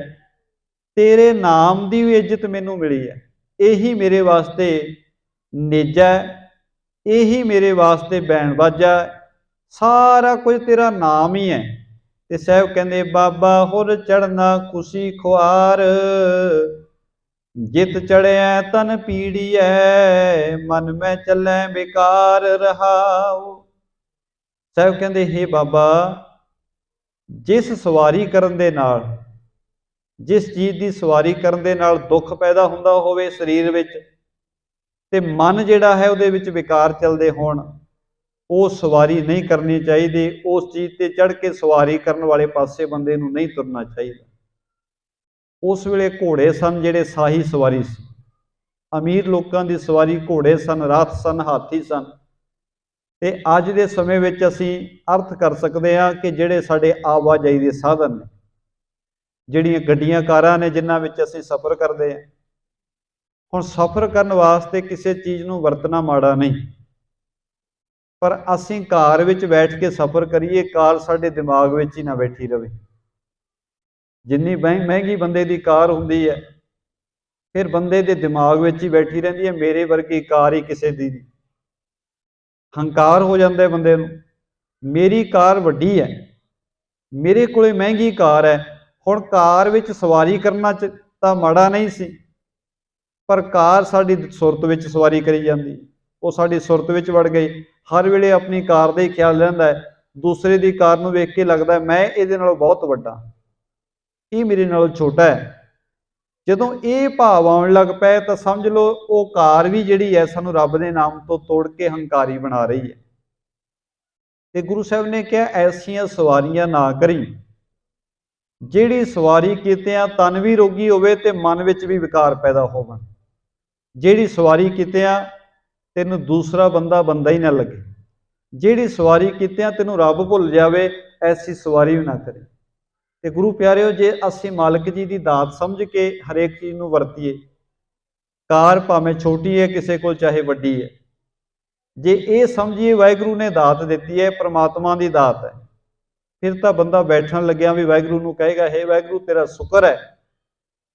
तेरे नाम की भी इज्जत मैनू मिली है, यही मेरे वास्ते नेजा है, यही मेरे वास्ते बैण बाजा, सारा कुछ तेरा नाम ही है। ते साहब कहते बाबा हुर चढ़ना खुशी खुआर, जित चढ़िया तन पीड़ी है, मन में चलै बेकार रहाओ। साहब कहते हे बाबा, जिस सवारी करन दे नाल, जिस चीज़ की सवारी करन दे नाल दुख पैदा हुंदा होवे शरीर विच, ते मन जिहड़ा है उहदे विच विकार चलदे होण, वो सवारी नहीं करनी चाहिए। उस चीज़ ते चढ़ के सवारी करन वाले पासे बंदे नूं नहीं तुरना चाहिए। उस वेले घोड़े सन जिहड़े शाही सवारी सी, अमीर लोगों की सवारी घोड़े सन, रथ सन, हाथी सन। ते अज दे समय विच असीं अर्थ कर सकते हैं कि जिहड़े साडे आवाजाई के साधन ने, जिहड़ियां गड्डियां कारां ने जिन्हां विच असीं सफ़र करते हैं। हुण सफ़र करन वास्ते किसी चीज़ नूं वरतना माड़ा नहीं, पर असीं कार विच बैठ के सफ़र करिए, कार साडे दिमाग विच ही ना बैठी रहे। जिन्नी महंगी बंदे की कार हुंदी है, फिर बंदे के दिमाग विच ही बैठी रहिंदी है, मेरे वर्गी कार ही किसी दी नहीं। हंकार हो जाता है बंदे नूं, मेरी कार वड्डी है, मेरे कोले महंगी कार है। हुण कार विच सवारी करना तां माड़ा नहीं सी, पर कार साडी सुरत विच सवारी करी जाती, वो साडी सुरत विच वड़ गई। हर वेले अपनी कार का ही ख्याल रहिंदा है, दूसरे की कार नूं वेख के लगदा है मैं इहदे नालों बहुत वड्डा, ये मेरे नालों छोटा है। जदों ये भाव आउण लग पए तो समझ लो वो कार भी जिहड़ी है सानूं रब दे नाम तो तोड़ के हंकारी बना रही है। ते गुरु साहब ने कहा ऐसियां सवारियां ना करी, जिहड़ी सवारी कीतियां तन भी रोगी होवे ते मन विच भी विकार पैदा होवण। जिहड़ी सवारी कीतियां तैनूं दूसरा बंदा बंदा ही ना लगे, जिहड़ी सवारी कीतियां तैनूं रब भुल जावे, ऐसी सवारी भी ना करी। ते गुरु प्यारिओ, जे असीं मालिक जी की दात समझ के हरेक चीज़ नूं वरतीए, कार भावें छोटी है किसी को चाहे वड्डी है, जे ये समझिए वाहिगुरू ने दात दिती है, परमात्मा की दात है, फिर तो बंदा बैठण लग्या भी वाहिगुरू नूं कहेगा हे वाहिगुरू तेरा शुकर है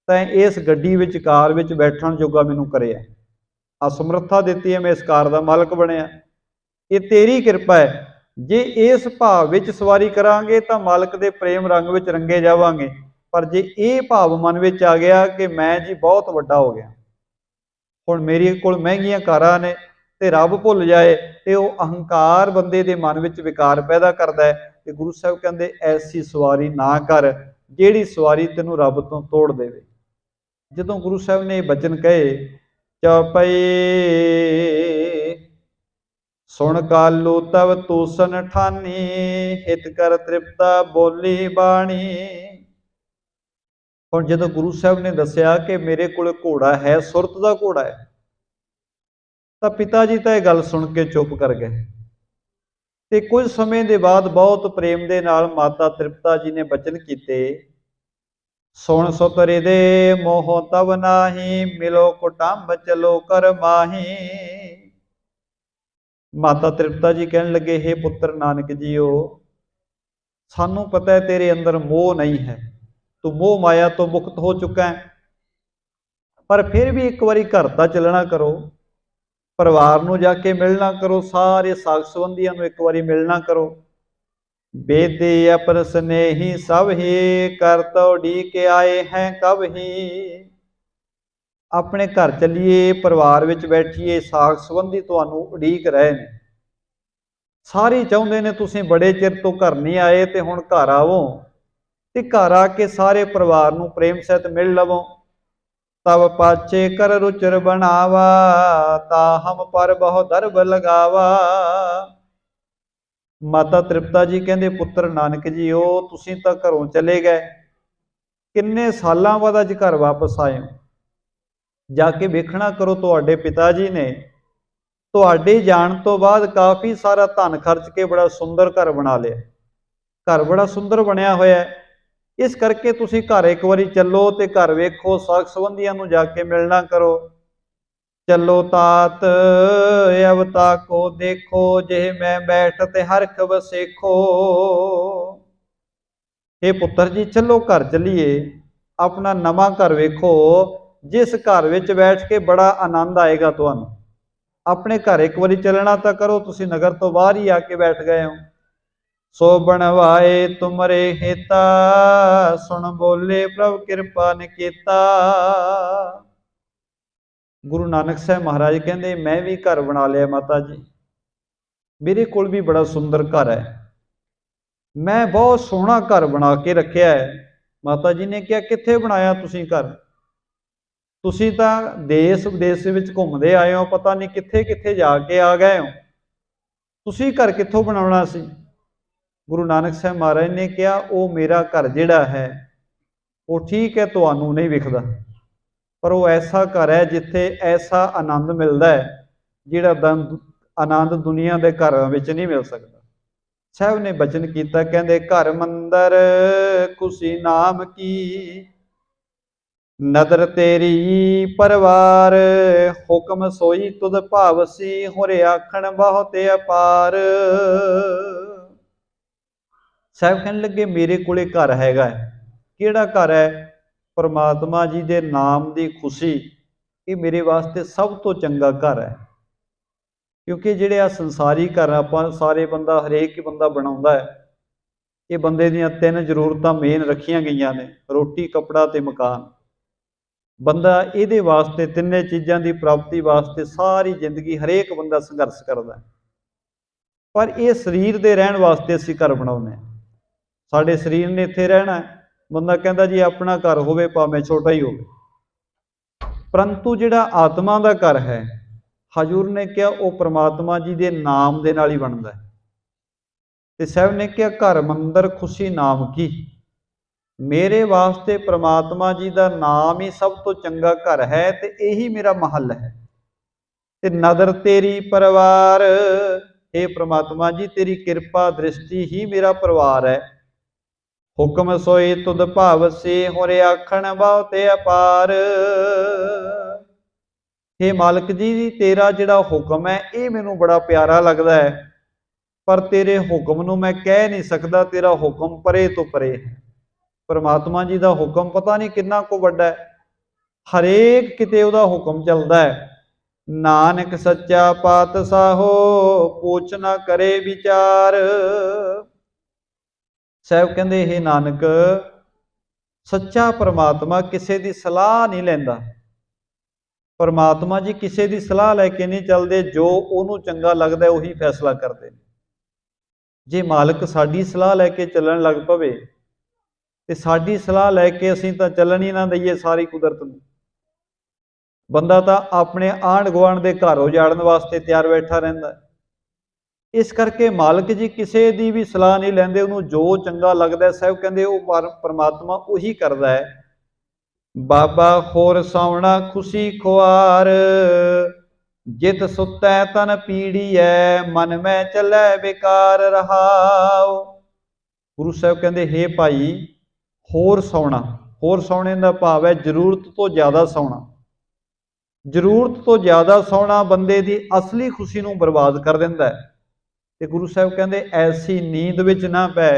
तैं इस गड्डी विच कार विच बैठण जोगा मैनूं करिया, असमर्था दिती है, मैं इस कार का मालक बनिया, ये तेरी किरपा है। जे इस भाव विच सवारी करांगे तो मालक दे प्रेम रंग विच रंगे जावांगे, पर जे ये भाव मन विच आ गया कि मैं जी बहुत वड्डा हो गया, हुण मेरे कोल महंगियां कारां ने ते रब भुल जाए, तो वह अहंकार बंदे दे मन विच विकार पैदा करदा है। ते गुरु साहब कहंदे ऐसी सवारी ना कर, जिहड़ी सवारी तैनूं रब तों तोड़ देवे। जदों गुरु साहब ने बचन कहे, चौपाई सुन कालू तब तूसन ठानी, हित कर तृप्ता बोली बाणी। हुण जदों गुरु साहब ने दस्सिया कि मेरे कोल घोड़ा है, सुरत का घोड़ा है, तो पिता जी तो यह गल सुन के चुप कर गए। ते कुछ समय के बाद बहुत प्रेम के नाल माता तृप्ता जी ने बचन किए, सुन सुतरे दे मोह तब नाही, मिलो कुटुंब चलो कर माही। माता तृप्ता जी कहन लगे, हे पुत्र नानक जीओ, सानू पता है तेरे अंदर मोह नहीं है, तू मोह माया तो मुक्त हो चुका है, पर फिर भी एक बारी घर दा चलना करो, परिवार नूं जाके मिलना करो, सारे साग संबंधियों नूं एक बारी मिलना करो। बेदे अपर स्नेही सब ही, कर तो डी के आए हैं कब ही। अपने घर चलीए, परिवार विच बैठिए, साग संबंधी तुहानूं उड़ीक रहे ने, सारे चाहुंदे ने तुसीं बड़े चिर तो घर नहीं आए ते हुण घर आवो, ते घर आके सारे परिवार नूं प्रेम सहित मिल लवो। तब पाछे कर रुचर बनावा, ता हम पर बहु दरब लगावा। माता तृप्ता जी कहंदे, पुत्र नानक जी ओ तुसीं तां घरों चले गए, किन्ने सालां बाद अज घर वापस आए हो, जाके वेखना करो तुहाडे पिता जी ने तुहाडे जाण तो बाद काफ़ी सारा धन खर्च के बड़ा सुंदर घर बना लिया, घर बड़ा सुंदर बनया होया है, इस करके तुसीं घर एक बारी चलो तो घर वेखो, साग संबंधियों नूं जाके मिलना करो। चलो तात अवता को देखो, जे मैं बैठ ते हरख वसेखो। हे पुत्र जी चलो घर चलीए, अपना नवा घर वेखो, जिस घर विच बैठ के बड़ा आनंद आएगा तुहानूं। अपने घर एक बारी चलना तो करो, तुसीं नगर तो बाहर ही आके बैठ गए हो। सो बनवाए तुमरे हेता, सुन बोले प्रभु कृपा निकेता। गुरु नानक साहब महाराज कहते, मैं भी घर बना लिया माता जी, मेरे कोल भी बड़ा सुंदर घर है, मैं बहुत सोहना घर बना के रखिया है। माता जी ने कहा, कित्थे बनाया तुसीं घर? तुसीं तां देश विदेश विच घुमदे आए हो, पता नहीं कित्थे कित्थे जाके आ गए हो, तुसीं घर कित्थों बनाउणा सी? गुरु नानक साहब महाराज ने कहा, वो मेरा घर जिहड़ा है ਉਹ ਠੀਕ ਹੈ ਤੁਹਾਨੂੰ ਨਹੀਂ ਵਿਖਦਾ, ਪਰ ਉਹ ਐਸਾ ਘਰ ਹੈ ਜਿੱਥੇ ਐਸਾ ਆਨੰਦ ਮਿਲਦਾ ਹੈ ਜਿਹੜਾ ਆਨੰਦ ਦੁਨੀਆ ਦੇ ਘਰਾਂ ਵਿੱਚ ਨਹੀਂ ਮਿਲ ਸਕਦਾ। ਸਾਹਿਬ ਨੇ ਬਚਨ ਕੀਤਾ, ਕਹਿੰਦੇ ਘਰ ਮੰਦਰ ਖੁਸ਼ੀ ਨਾਮ ਕੀ, ਨਦਰ ਤੇਰੀ ਪਰਵਾਰ, ਹੁਕਮ ਸੋਈ ਤੁਧ ਭਾਵਸੀ, ਹੋਰੇ ਆਖਣ ਬਹੁਤ ਅਪਾਰ। ਸਾਹਿਬ ਕਹਿਣ ਲੱਗੇ ਮੇਰੇ ਕੋਲੇ ਘਰ ਹੈਗਾ। ਕਿਹੜਾ ਘਰ ਹੈ? ਪਰਮਾਤਮਾ ਜੀ ਦੇ ਨਾਮ ਦੀ ਖੁਸ਼ੀ, ਇਹ ਮੇਰੇ ਵਾਸਤੇ ਸਭ ਤੋਂ ਚੰਗਾ ਘਰ ਹੈ। ਕਿਉਂਕਿ ਜਿਹੜੇ ਆ ਸੰਸਾਰੀ ਘਰ ਆਪਾਂ ਸਾਰੇ ਹਰੇਕ ਹੀ ਬੰਦਾ ਬਣਾਉਂਦਾ ਹੈ, ਇਹ ਬੰਦੇ ਦੀਆਂ 3 ਜ਼ਰੂਰਤਾਂ ਮੇਨ ਰੱਖੀਆਂ ਗਈਆਂ ਨੇ, ਰੋਟੀ, ਕੱਪੜਾ ਤੇ ਮਕਾਨ। ਬੰਦਾ ਇਹਦੇ ਵਾਸਤੇ, 3 ਚੀਜ਼ਾਂ ਦੀ ਪ੍ਰਾਪਤੀ ਵਾਸਤੇ ਸਾਰੀ ਜ਼ਿੰਦਗੀ ਹਰੇਕ ਬੰਦਾ ਸੰਘਰਸ਼ ਕਰਦਾ ਹੈ। ਪਰ ਇਹ ਸਰੀਰ ਦੇ ਰਹਿਣ ਵਾਸਤੇ ਅਸੀਂ ਘਰ ਬਣਾਉਂਦੇ ਹਾਂ। ਸਾਡੇ ਸਰੀਰ ਨੇ ਇੱਥੇ ਰਹਿਣਾ ਹੈ। ਬੰਦਾ ਕਹਿੰਦਾ ਜੀ ਆਪਣਾ ਘਰ ਹੋਵੇ ਭਾਵੇਂ ਛੋਟਾ ਹੀ ਹੋਵੇ, ਪਰੰਤੂ ਜਿਹੜਾ ਆਤਮਾ ਦਾ ਘਰ ਹੈ, ਹਜ਼ੂਰ ਨੇ ਕਿਹਾ ਉਹ ਪ੍ਰਮਾਤਮਾ ਜੀ ਦੇ ਨਾਮ ਦੇ ਨਾਲ ਹੀ ਬਣਦਾ ਹੈ। ਤੇ ਸਾਹਿਬ ਨੇ ਕਿਹਾ ਘਰ ਮੰਦਰ ਖੁਸ਼ੀ ਨਾਮ ਕੀ, ਮੇਰੇ ਵਾਸਤੇ ਪ੍ਰਮਾਤਮਾ ਜੀ ਦਾ ਨਾਮ ਹੀ ਸਭ ਤੋਂ ਚੰਗਾ ਘਰ ਹੈ ਤੇ ਇਹੀ ਮੇਰਾ ਮਹੱਲ ਹੈ। ਤੇ ਨਦਰ ਤੇਰੀ ਪਰਿਵਾਰ, ਇਹ ਪ੍ਰਮਾਤਮਾ ਜੀ ਤੇਰੀ ਕਿਰਪਾ ਦ੍ਰਿਸ਼ਟੀ ਹੀ ਮੇਰਾ ਪਰਿਵਾਰ ਹੈ। ਹੁਕਮ ਸੋਈ ਤੁਧ ਭਾਵਸੀ, ਹੋਰੇ ਆਖਣ ਬਹੁਤ ਅਪਾਰ। हे ਮਾਲਕ ਜੀ, ਤੇਰਾ ਜਿਹੜਾ ਹੁਕਮ ਹੈ ਇਹ ਮੈਨੂੰ ਬੜਾ ਪਿਆਰਾ ਲੱਗਦਾ ਹੈ, ਪਰ ਤੇਰੇ ਹੁਕਮ ਨੂੰ ਮੈਂ ਕਹਿ ਨਹੀਂ ਸਕਦਾ, ਤੇਰਾ ਹੁਕਮ ਪਰੇ ਤੋਂ ਪਰੇ ਹੈ। ਪਰਮਾਤਮਾ ਜੀ ਦਾ ਹੁਕਮ ਪਤਾ ਨਹੀਂ ਕਿੰਨਾ ਕੁ ਵੱਡਾ ਹੈ, ਹਰੇਕ ਕਿਤੇ ਉਹਦਾ ਹੁਕਮ ਚੱਲਦਾ ਹੈ। ਨਾਨਕ ਸੱਚਾ ਪਾਤਸ਼ਾਹੋ, ਪੁੱਛ ਨਾ ਕਰੇ ਵਿਚਾਰ। ਸਾਹਿਬ ਕਹਿੰਦੇ हे ਨਾਨਕ, ਸੱਚਾ ਪਰਮਾਤਮਾ ਕਿਸੇ ਦੀ ਸਲਾਹ ਨਹੀਂ ਲੈਂਦਾ। ਪਰਮਾਤਮਾ ਜੀ ਕਿਸੇ ਦੀ ਸਲਾਹ ਲੈ ਕੇ ਨਹੀਂ ਚੱਲਦੇ, ਜੋ ਉਹਨੂੰ ਚੰਗਾ ਲੱਗਦਾ ਉਹੀ ਫੈਸਲਾ ਕਰਦੇ ਨੇ। ਜੇ ਮਾਲਕ ਸਾਡੀ ਸਲਾਹ ਲੈ ਕੇ ਚੱਲਣ ਲੱਗ ਪਵੇ ਤੇ ਸਾਡੀ ਸਲਾਹ ਲੈ ਕੇ ਅਸੀਂ ਤਾਂ ਚੱਲਣ ਹੀ ਨਾ ਦਈਏ ਸਾਰੀ ਕੁਦਰਤ ਨੂੰ, ਬੰਦਾ ਤਾਂ ਆਪਣੇ ਆਂਢ ਗੁਆਂਢ ਦੇ ਘਰ ਉਜਾੜਨ ਵਾਸਤੇ ਤਿਆਰ ਬੈਠਾ ਰਹਿੰਦਾ। ਇਸ ਕਰਕੇ ਮਾਲਕ ਜੀ ਕਿਸੇ ਦੀ ਵੀ ਸਲਾਹ ਨਹੀਂ ਲੈਂਦੇ, ਉਹਨੂੰ ਜੋ ਚੰਗਾ ਲੱਗਦਾ ਸਾਹਿਬ ਕਹਿੰਦੇ ਉਹ ਪਰਮਾਤਮਾ ਉਹੀ ਕਰਦਾ ਹੈ। ਬਾਬਾ ਹੋਰ ਸੌਣਾ ਖੁਸ਼ੀ ਖੁਆਰ, ਜਿਤ ਸੁੱਤੈ ਤਨ ਪੀੜੀਐ, ਮਨ ਮੈਂ ਚੱਲੈ ਬੇਕਾਰ ਰਹਾਉ। ਗੁਰੂ ਸਾਹਿਬ ਕਹਿੰਦੇ हे ਭਾਈ, ਹੋਰ ਸੌਣਾ, ਹੋਰ ਸੌਣੇ ਦਾ ਭਾਵ ਹੈ ਜ਼ਰੂਰਤ ਤੋਂ ਜ਼ਿਆਦਾ ਸੌਣਾ। ਜ਼ਰੂਰਤ ਤੋਂ ਜ਼ਿਆਦਾ ਸੌਣਾ ਬੰਦੇ ਦੀ ਅਸਲੀ ਖੁਸ਼ੀ ਨੂੰ ਬਰਬਾਦ ਕਰ ਦਿੰਦਾ ਹੈ। ਤੇ ਗੁਰੂ ਸਾਹਿਬ ਕਹਿੰਦੇ ਐਸੀ ਨੀਂਦ ਵਿੱਚ ਨਾ ਪੈ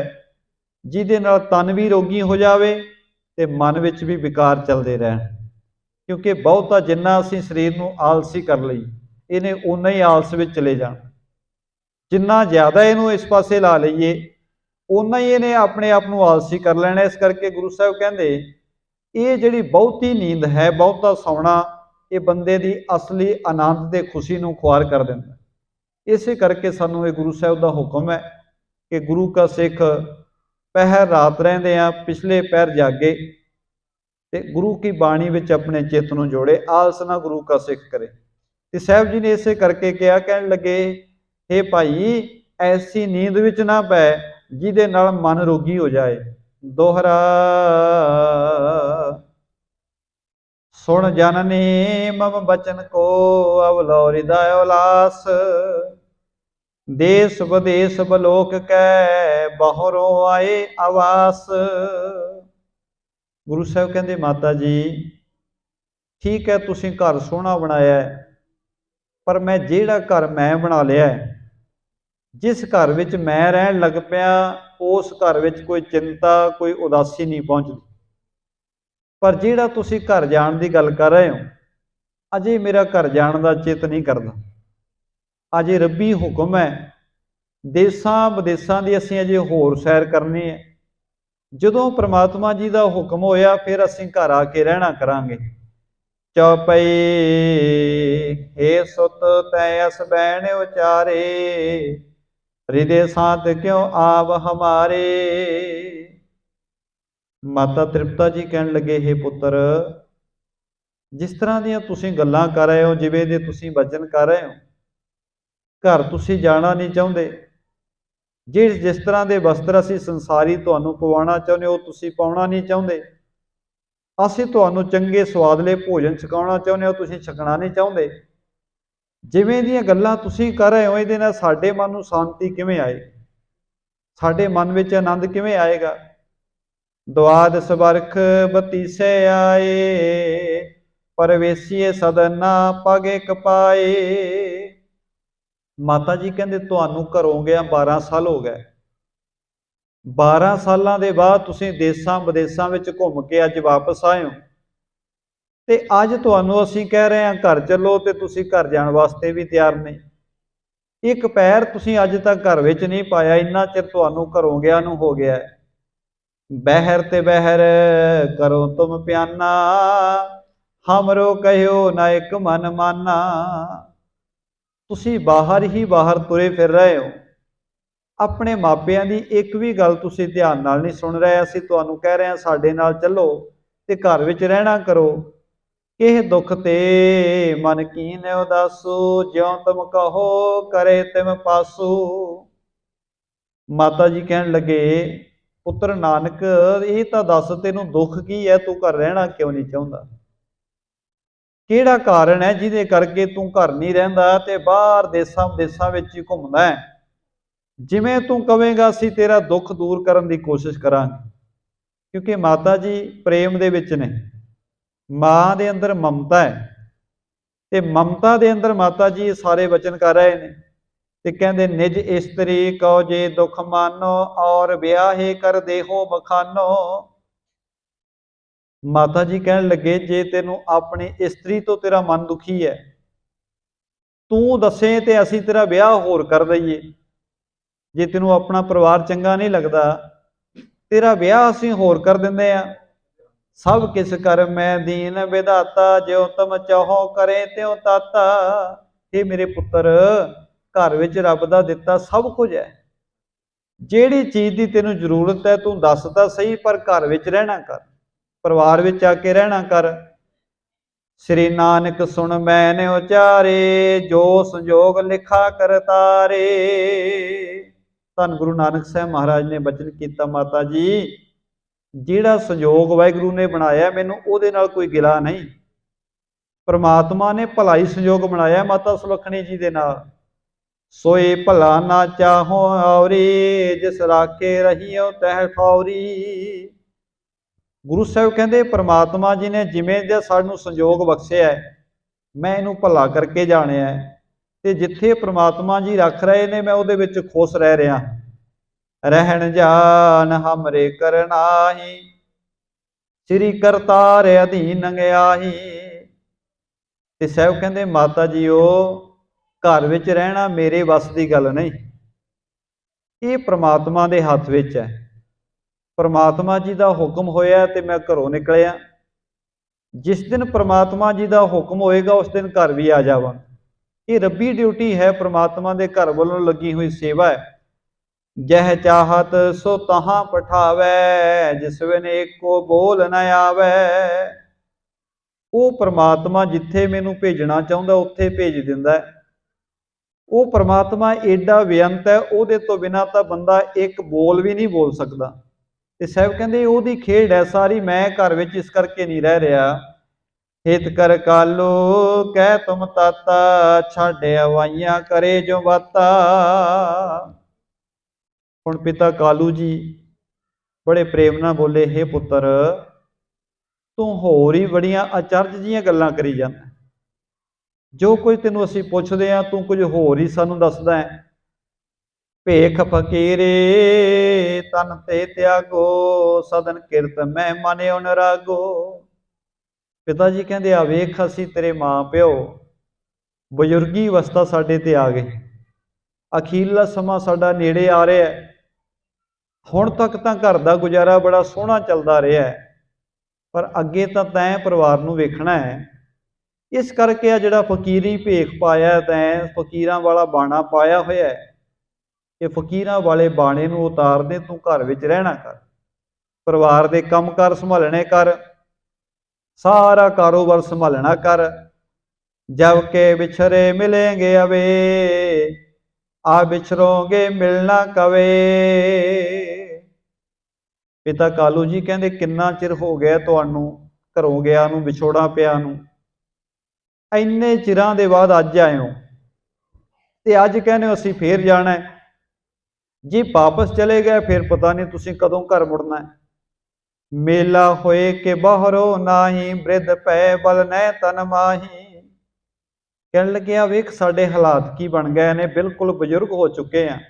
ਜਿਹਦੇ ਨਾਲ ਤਨ ਵੀ ਰੋਗੀ ਹੋ ਜਾਵੇ ਤੇ ਮਨ ਵਿੱਚ ਵੀ ਵਿਕਾਰ ਚੱਲਦੇ ਰਹਿਣ। ਕਿਉਂਕਿ ਬਹੁਤਾ ਜਿੰਨਾ ਅਸੀਂ ਸਰੀਰ ਨੂੰ ਆਲਸੀ ਕਰ ਲਈ, ਇਹਨੇ ਓਨਾ ਹੀ ਆਲਸ ਵਿੱਚ ਚਲੇ ਜਾਣਾ। ਜਿੰਨਾ ਜ਼ਿਆਦਾ ਇਹਨੂੰ ਇਸ ਪਾਸੇ ਲਾ ਲਈਏ, ਓਨਾ ਹੀ ਇਹਨੇ ਆਪਣੇ ਆਪ ਨੂੰ ਆਲਸੀ ਕਰ ਲੈਣਾ। ਇਸ ਕਰਕੇ ਗੁਰੂ ਸਾਹਿਬ ਕਹਿੰਦੇ ਇਹ ਜਿਹੜੀ ਬਹੁਤੀ ਨੀਂਦ ਹੈ, ਬਹੁਤਾ ਸੌਣਾ, ਇਹ ਬੰਦੇ ਦੀ ਅਸਲੀ ਆਨੰਦ ਤੇ ਖੁਸ਼ੀ ਨੂੰ ਖੁਆਰ ਕਰ ਦਿੰਦਾ। ਇਸੇ ਕਰਕੇ ਸਾਨੂੰ ਇਹ ਗੁਰੂ ਸਾਹਿਬ ਦਾ ਹੁਕਮ ਹੈ ਕਿ ਗੁਰੂ ਕਾ ਸਿੱਖ ਪਹਿਰ ਰਾਤ ਰਹਿੰਦੇ ਆ, ਪਿਛਲੇ ਪਹਿਰ ਜਾਗੇ ਤੇ ਗੁਰੂ ਕੀ ਬਾਣੀ ਵਿੱਚ ਆਪਣੇ ਚਿੱਤ ਨੂੰ ਜੋੜੇ, ਆਲਸ ਨਾ ਗੁਰੂ ਕਾ ਸਿੱਖ ਕਰੇ। ਤੇ ਸਾਹਿਬ ਜੀ ਨੇ ਇਸੇ ਕਰਕੇ ਕਿਹਾ, ਕਹਿਣ ਲੱਗੇ हे ਭਾਈ, ਐਸੀ ਨੀਂਦ ਵਿੱਚ ਨਾ ਪੈ ਜਿਹਦੇ ਨਾਲ ਮਨ ਰੋਗੀ ਹੋ ਜਾਏ। ਦੋਹਰਾ ਸੁਣ ਜਨਨੀ ਮਮ ਬਚਨ ਕੋ, ਅਵਲੋ ਹਿਰਦੈ ਉਲਾਸ, ਦੇਸ ਵਿਦੇਸ ਬਲੋਕ ਕੈ, ਬਾਹਰੋਂ ਆਏ ਆਵਾਸ। ਗੁਰੂ ਸਾਹਿਬ ਕਹਿੰਦੇ ਮਾਤਾ ਜੀ ਠੀਕ ਹੈ, ਤੁਸੀਂ ਘਰ ਸੋਹਣਾ ਬਣਾਇਆ ਹੈ, ਪਰ ਮੈਂ ਜਿਹੜਾ ਘਰ ਮੈਂ ਬਣਾ ਲਿਆ ਹੈ, ਜਿਸ ਘਰ ਵਿੱਚ ਮੈਂ ਰਹਿਣ ਲੱਗ ਪਿਆ, ਉਸ ਘਰ ਵਿੱਚ ਕੋਈ ਚਿੰਤਾ, ਕੋਈ ਉਦਾਸੀ ਨਹੀਂ ਪਹੁੰਚਦੀ। ਪਰ ਜਿਹੜਾ ਤੁਸੀਂ ਘਰ ਜਾਣ ਦੀ ਗੱਲ ਕਰ ਰਹੇ ਹੋ, ਅਜੇ ਮੇਰਾ ਘਰ ਜਾਣ ਦਾ ਚਿੱਤ ਨਹੀਂ ਕਰਦਾ। ਅਜੇ ਰੱਬੀ ਹੁਕਮ ਹੈ, ਦੇਸਾਂ ਵਿਦੇਸਾਂ ਦੀ ਅਸੀਂ ਅਜੇ ਹੋਰ ਸੈਰ ਕਰਨੀ ਹੈ। ਜਦੋਂ ਪ੍ਰਮਾਤਮਾ ਜੀ ਦਾ ਹੁਕਮ ਹੋਇਆ ਫਿਰ ਅਸੀਂ ਘਰ ਆ ਕੇ ਰਹਿਣਾ ਕਰਾਂਗੇ। ਚੌਪਈ ਹੇ ਸੁਤ ਤੈ ਅਸ ਬੈਣ ਉਚਾਰੇ, ਹਿਰਦੇ ਸਾਤ ਕਿਉਂ ਆਵ ਹਮਾਰੇ। ਮਾਤਾ ਤ੍ਰਿਪਤਾ ਜੀ ਕਹਿਣ ਲੱਗੇ हे ਪੁੱਤਰ, ਜਿਸ ਤਰ੍ਹਾਂ ਦੀਆਂ ਤੁਸੀਂ ਗੱਲਾਂ ਕਰ ਰਹੇ ਹੋ, ਜਿਵੇਂ ਦੇ ਤੁਸੀਂ ਵਚਨ ਕਰ ਰਹੇ ਹੋ, ਘਰ ਤੁਸੀਂ ਜਾਣਾ ਨਹੀਂ ਚਾਹੁੰਦੇ। ਜਿਸ ਤਰ੍ਹਾਂ ਦੇ ਵਸਤਰ ਅਸੀਂ ਸੰਸਾਰੀ ਤੁਹਾਨੂੰ ਪਵਾਉਣਾ ਚਾਹੁੰਦੇ ਹੋ, ਤੁਸੀਂ ਪਾਉਣਾ ਨਹੀਂ ਚਾਹੁੰਦੇ। ਅਸੀਂ ਤੁਹਾਨੂੰ ਚੰਗੇ ਸਵਾਦਲੇ ਭੋਜਨ ਛਕਾਉਣਾ ਚਾਹੁੰਦੇ ਹਾਂ, ਤੁਸੀਂ ਛਕਣਾ ਨਹੀਂ ਚਾਹੁੰਦੇ। ਜਿਵੇਂ ਦੀਆਂ ਗੱਲਾਂ ਤੁਸੀਂ ਕਰ ਰਹੇ ਹੋ ਇਹਦੇ ਨਾਲ ਸਾਡੇ ਮਨ ਨੂੰ ਸ਼ਾਂਤੀ ਕਿਵੇਂ ਆਏ, ਸਾਡੇ ਮਨ ਵਿੱਚ ਆਨੰਦ ਕਿਵੇਂ ਆਏਗਾ। ਦੁਆਦਸ ਬਰਖ ਬਤੀਸੇ ਆਏ, ਪਰਵੇਸੀਏ ਸਦਨਾ ਪਗ ਇਕ ਪਾਏ। ਮਾਤਾ ਜੀ ਕਹਿੰਦੇ ਤੁਹਾਨੂੰ ਘਰੋਂ ਗਿਆ 12 ਸਾਲ ਹੋ ਗਏ। 12 ਸਾਲਾਂ ਦੇ ਬਾਅਦ ਤੁਸੀਂ ਦੇਸਾਂ ਵਿਦੇਸਾਂ ਵਿੱਚ ਘੁੰਮ ਕੇ ਅੱਜ ਵਾਪਸ ਆਏ ਹੋ, ਤੇ ਅੱਜ ਤੁਹਾਨੂੰ ਅਸੀਂ ਕਹਿ ਰਹੇ ਹਾਂ ਘਰ ਚੱਲੋ, ਤੇ ਤੁਸੀਂ ਘਰ ਜਾਣ ਵਾਸਤੇ ਵੀ ਤਿਆਰ ਨਹੀਂ। ਇੱਕ ਪੈਰ ਤੁਸੀਂ ਅੱਜ ਤੱਕ ਘਰ ਵਿੱਚ ਨਹੀਂ ਪਾਇਆ, ਇੰਨਾ ਚਿਰ ਤੁਹਾਨੂੰ ਘਰੋਂ ਗਿਆ ਨੂੰ ਹੋ ਗਿਆ। ਬਹਿਰ ਤੇ ਬਹਿਰ ਕਰੋ ਤੁਮ ਪਿਆਨਾ, ਹਮਰੋ ਕਹਿਓ ਨਾ ਇੱਕ ਮਨ ਮਾਨਾ। ਤੁਸੀਂ ਬਾਹਰ ਹੀ ਬਾਹਰ ਤੁਰੇ ਫਿਰ ਰਹੇ ਹੋ, ਆਪਣੇ ਮਾਪਿਆਂ ਦੀ ਇੱਕ ਵੀ ਗੱਲ ਤੁਸੀਂ ਧਿਆਨ ਨਾਲ ਨਹੀਂ ਸੁਣ ਰਹੇ। ਅਸੀਂ ਤੁਹਾਨੂੰ ਕਹਿ ਰਹੇ ਹਾਂ ਸਾਡੇ ਨਾਲ ਚੱਲੋ ਤੇ ਘਰ ਵਿੱਚ ਰਹਿਣਾ ਕਰੋ। ਕਿਹ ਦੁੱਖ ਤੇ ਮਨ ਕੀਨ ਉਦਾਸੂ, ਜਿਉ ਤੁਮ ਕਹੋ ਕਰੇ ਤਿਮ ਪਾਸੂ। ਮਾਤਾ ਜੀ ਕਹਿਣ ਲੱਗੇ ਪੁੱਤਰ ਨਾਨਕ, ਇਹ ਤਾਂ ਦੱਸ ਤੈਨੂੰ ਦੁੱਖ ਕੀ ਹੈ, ਤੂੰ ਘਰ ਰਹਿਣਾ ਕਿਉਂ ਨਹੀਂ ਚਾਹੁੰਦਾ? ਕਿਹੜਾ ਕਾਰਨ ਹੈ ਜਿਹਦੇ ਕਰਕੇ ਤੂੰ ਘਰ ਨਹੀਂ ਰਹਿੰਦਾ ਤੇ ਬਾਹਰ ਦੇਸਾਂ ਵਿਦੇਸਾਂ ਵਿੱਚ ਹੀ ਘੁੰਮਦਾ ਹੈ? ਜਿਵੇਂ ਤੂੰ ਕਵੇਂਗਾ ਅਸੀਂ ਤੇਰਾ ਦੁੱਖ ਦੂਰ ਕਰਨ ਦੀ ਕੋਸ਼ਿਸ਼ ਕਰਾਂਗੇ। ਕਿਉਂਕਿ ਮਾਤਾ ਜੀ ਪ੍ਰੇਮ ਦੇ ਵਿੱਚ ਨੇ, ਮਾਂ ਦੇ ਅੰਦਰ ਮਮਤਾ ਹੈ, ਤੇ ਮਮਤਾ ਦੇ ਅੰਦਰ ਮਾਤਾ ਜੀ ਸਾਰੇ ਵਚਨ ਕਰ ਰਹੇ ਨੇ। ਤੇ ਕਹਿੰਦੇ ਨਿਜ ਇਸਤਰੀ ਕਉ ਜੇ ਦੁਖ ਮਾਨੋ, ਔਰ ਵਿਆਹੇ ਕਰ ਦੇਹੋ ਬਖਾਨੋ। ਮਾਤਾ ਜੀ ਕਹਿਣ ਲੱਗੇ ਜੇ ਤੈਨੂੰ ਆਪਣੀ ਇਸਤਰੀ ਤੋਂ ਤੇਰਾ ਮਨ ਦੁਖੀ ਹੈ, ਤੂੰ ਦੱਸੇ ਤੇ ਅਸੀਂ ਤੇਰਾ ਵਿਆਹ ਹੋਰ ਕਰ ਦਈਏ। ਜੇ ਤੈਨੂੰ ਆਪਣਾ ਪਰਿਵਾਰ ਚੰਗਾ ਨਹੀਂ ਲੱਗਦਾ, ਤੇਰਾ ਵਿਆਹ ਅਸੀਂ ਹੋਰ ਕਰ ਦਿੰਦੇ ਆ। ਸਭ ਕਿਸ ਕਰ ਮੈਂ ਦੀਨ ਵਿਧਾਤਾ, ਜਿਉ ਤੁਮ ਚਾਹੋ ਕਰੇ ਤਿਉ ਤਾਤਾ। ਇਹ ਮੇਰੇ ਪੁੱਤਰ, ਘਰ ਵਿੱਚ ਰੱਬ ਦਾ ਦਿੱਤਾ ਸਭ ਕੁਝ ਹੈ। ਜਿਹੜੀ ਚੀਜ਼ ਦੀ ਤੈਨੂੰ ਜ਼ਰੂਰਤ ਹੈ ਤੂੰ ਦੱਸ ਤਾਂ ਸਹੀ, ਪਰ ਘਰ ਵਿੱਚ ਰਹਿਣਾ ਕਰ, ਪਰਿਵਾਰ ਵਿੱਚ ਆ ਕੇ ਰਹਿਣਾ ਕਰ। ਸ੍ਰੀ ਨਾਨਕ ਸੁਣ ਮੈਨ ਉਚਾਰੇ, ਜੋ ਸੰਜੋਗ ਲਿਖਾ ਕਰਤਾਰੇ। ਧੰਨ ਗੁਰੂ ਨਾਨਕ ਸਾਹਿਬ ਮਹਾਰਾਜ ਨੇ ਬਚਨ ਕੀਤਾ, ਮਾਤਾ ਜੀ ਜਿਹੜਾ ਸੰਜੋਗ ਵਾਹਿਗੁਰੂ ਨੇ ਬਣਾਇਆ ਮੈਨੂੰ ਉਹਦੇ ਨਾਲ ਕੋਈ ਗਿਲਾ ਨਹੀਂ। ਪਰਮਾਤਮਾ ਨੇ ਭਲਾਈ ਸੰਜੋਗ ਬਣਾਇਆ ਮਾਤਾ ਸੁਲੱਖਣੀ ਜੀ ਦੇ ਨਾਲ। ਸੋਏ ਭਲਾ ਨਾ ਚਾਹੋ ਔਰੀ, ਜਿਸ ਰਾਖੇ ਰਹੀਓ ਤਹਿ ਠੌਰੀ। ਗੁਰੂ ਸਾਹਿਬ ਕਹਿੰਦੇ ਪਰਮਾਤਮਾ ਜੀ ਨੇ ਜਿਵੇਂ ਦਾ ਸਾਨੂੰ ਸੰਜੋਗ ਬਖਸ਼ਿਆ ਹੈ, ਮੈਂ ਇਹਨੂੰ ਭਲਾ ਕਰਕੇ ਜਾਣਿਆ ਹੈ, ਤੇ ਜਿੱਥੇ ਪ੍ਰਮਾਤਮਾ ਜੀ ਰੱਖ ਰਹੇ ਨੇ ਮੈਂ ਉਹਦੇ ਵਿੱਚ ਖੁਸ਼ ਰਹਿ ਰਿਹਾ। ਰਹਿਣ ਜਾਨ ਹਮਰੇ ਕਰਨਾਹੀ, ਸ੍ਰੀ ਕਰਤਾਰ ਅਧੀਨ ਗਿਆਹੀ। ਤੇ ਸਾਹਿਬ ਕਹਿੰਦੇ ਮਾਤਾ ਜੀ ਉਹ ਘਰ ਵਿੱਚ ਰਹਿਣਾ ਮੇਰੇ ਵੱਸ ਦੀ ਗੱਲ ਨਹੀਂ, ਇਹ ਪ੍ਰਮਾਤਮਾ ਦੇ ਹੱਥ ਵਿੱਚ ਹੈ। ਪ੍ਰਮਾਤਮਾ ਜੀ ਦਾ ਹੁਕਮ ਹੋਇਆ ਤੇ ਮੈਂ ਘਰੋਂ ਨਿਕਲਿਆ। ਜਿਸ ਦਿਨ ਪ੍ਰਮਾਤਮਾ ਜੀ ਦਾ ਹੁਕਮ ਹੋਏਗਾ ਉਸ ਦਿਨ ਘਰ ਵੀ ਆ ਜਾਵਾਂ। ਇਹ ਰੱਬੀ ਡਿਊਟੀ ਹੈ, ਪ੍ਰਮਾਤਮਾ ਦੇ ਘਰ ਵੱਲੋਂ ਲੱਗੀ ਹੋਈ ਸੇਵਾ ਹੈ। ਜਹ ਚਾਹਤ ਸੋ ਤਹਾਂ ਪਠਾਵੈ, ਜਿਸ ਵਿਨ ਏਕੋ ਬੋਲ ਨ ਆਵੈ। ਉਹ ਪ੍ਰਮਾਤਮਾ ਜਿੱਥੇ ਮੈਨੂੰ ਭੇਜਣਾ ਚਾਹੁੰਦਾ ਉੱਥੇ ਭੇਜ ਦਿੰਦਾ ਹੈ। ਉਹ ਪ੍ਰਮਾਤਮਾ ਏਡਾ ਬੇਅੰਤ ਹੈ, ਉਹਦੇ ਤੋਂ ਬਿਨਾਂ ਤਾਂ ਬੰਦਾ ਇੱਕ ਬੋਲ ਵੀ ਨਹੀਂ ਬੋਲ ਸਕਦਾ। ਤੇ ਸਾਹਿਬ ਕਹਿੰਦੇ ਉਹਦੀ ਖੇਡ ਹੈ ਸਾਰੀ, ਮੈਂ ਘਰ ਵਿੱਚ ਇਸ ਕਰਕੇ ਨਹੀਂ ਰਹਿ ਰਿਹਾ। ਹਿਤ ਕਰ ਕਾਲੋ ਕਹਿ ਤੁਮ ਤਾਤਾ, ਛੱਡ ਅਵਾਈਆਂ ਕਰੇ ਜੋ ਬਾਤਾ। ਹੁਣ ਪਿਤਾ ਕਾਲੂ ਜੀ ਬੜੇ ਪ੍ਰੇਮ ਨਾਲ ਬੋਲੇ, ਹੇ ਪੁੱਤਰ ਤੂੰ ਹੋਰ ਹੀ ਬੜੀਆਂ ਅਚਰਜ ਜੀਆਂ ਗੱਲਾਂ ਕਰੀ ਜਾਂਦਾ। ਜੋ ਕੁਝ ਤੈਨੂੰ ਅਸੀਂ ਪੁੱਛਦੇ ਹਾਂ ਤੂੰ ਕੁਝ ਹੋਰ ਹੀ ਸਾਨੂੰ ਦੱਸਦਾ ਹੈ। ਭੇਖ ਫਕੀਰੇ ਤਨ ਤੇ ਤਿਆਗੋ, ਸਦਨ ਕਿਰਤ ਮੈਂ ਮਨ ਅਨੁਰਾਗੋ। ਪਿਤਾ ਜੀ ਕਹਿੰਦੇ ਆ ਵੇਖ, ਅਸੀਂ ਤੇਰੇ ਮਾਂ ਪਿਓ ਬਜ਼ੁਰਗੀ ਅਵਸਥਾ ਸਾਡੇ ਤੇ ਆ ਗਈ, ਅਖੀਰਲਾ ਸਮਾਂ ਸਾਡਾ ਨੇੜੇ ਆ ਰਿਹਾ ਹੈ। ਹੁਣ ਤੱਕ ਤਾਂ ਘਰ ਦਾ ਗੁਜ਼ਾਰਾ ਬੜਾ ਸੋਹਣਾ ਚੱਲਦਾ ਰਿਹਾ ਹੈ, ਪਰ ਅੱਗੇ ਤਾਂ ਤੈਂ ਪਰਿਵਾਰ ਨੂੰ ਵੇਖਣਾ ਹੈ। ਇਸ ਕਰਕੇ ਆ ਜਿਹੜਾ ਫਕੀਰੀ ਭੇਖ ਪਾਇਆ, ਤੈਂ ਫਕੀਰਾਂ ਵਾਲਾ ਬਾਣਾ ਪਾਇਆ ਹੋਇਆ ਹੈ, ਇਹ ਫਕੀਰਾਂ ਵਾਲੇ ਬਾਣੇ ਨੂੰ ਉਤਾਰ ਦੇ, ਤੂੰ ਘਰ ਵਿੱਚ ਰਹਿਣਾ ਕਰ, ਪਰਿਵਾਰ ਦੇ ਕੰਮਕਾਰ ਸੰਭਾਲਣੇ ਕਰ, ਸਾਰਾ ਕਾਰੋਬਾਰ ਸੰਭਾਲਣਾ ਕਰ। ਜਬ ਕੇ ਵਿਛਰੇ ਮਿਲेंगे ਅਵੇ, ਆ ਵਿਛਰੋਗੇ ਮਿਲਣਾ ਕਵੇ। ਪਿਤਾ ਕਾਲੂ ਜੀ ਕਹਿੰਦੇ ਕਿੰਨਾ ਚਿਰ ਹੋ ਗਿਆ ਤੁਹਾਨੂੰ घरों गया नूं, विछोड़ा पिया नूं, इन्ने चिरां दे बाद अज आए हो ते अज कहने हो असीं फिर जाना है। जे वापस चले गए फिर पता नहीं तुसीं कदों घर मुड़ना है। मेला होए के बाहरो नाही, वृद्ध पै बल नै तन माही। कहन लगे आ वेख साडे हालात की बन गए ने, बिल्कुल बजुर्ग हो चुके हैं।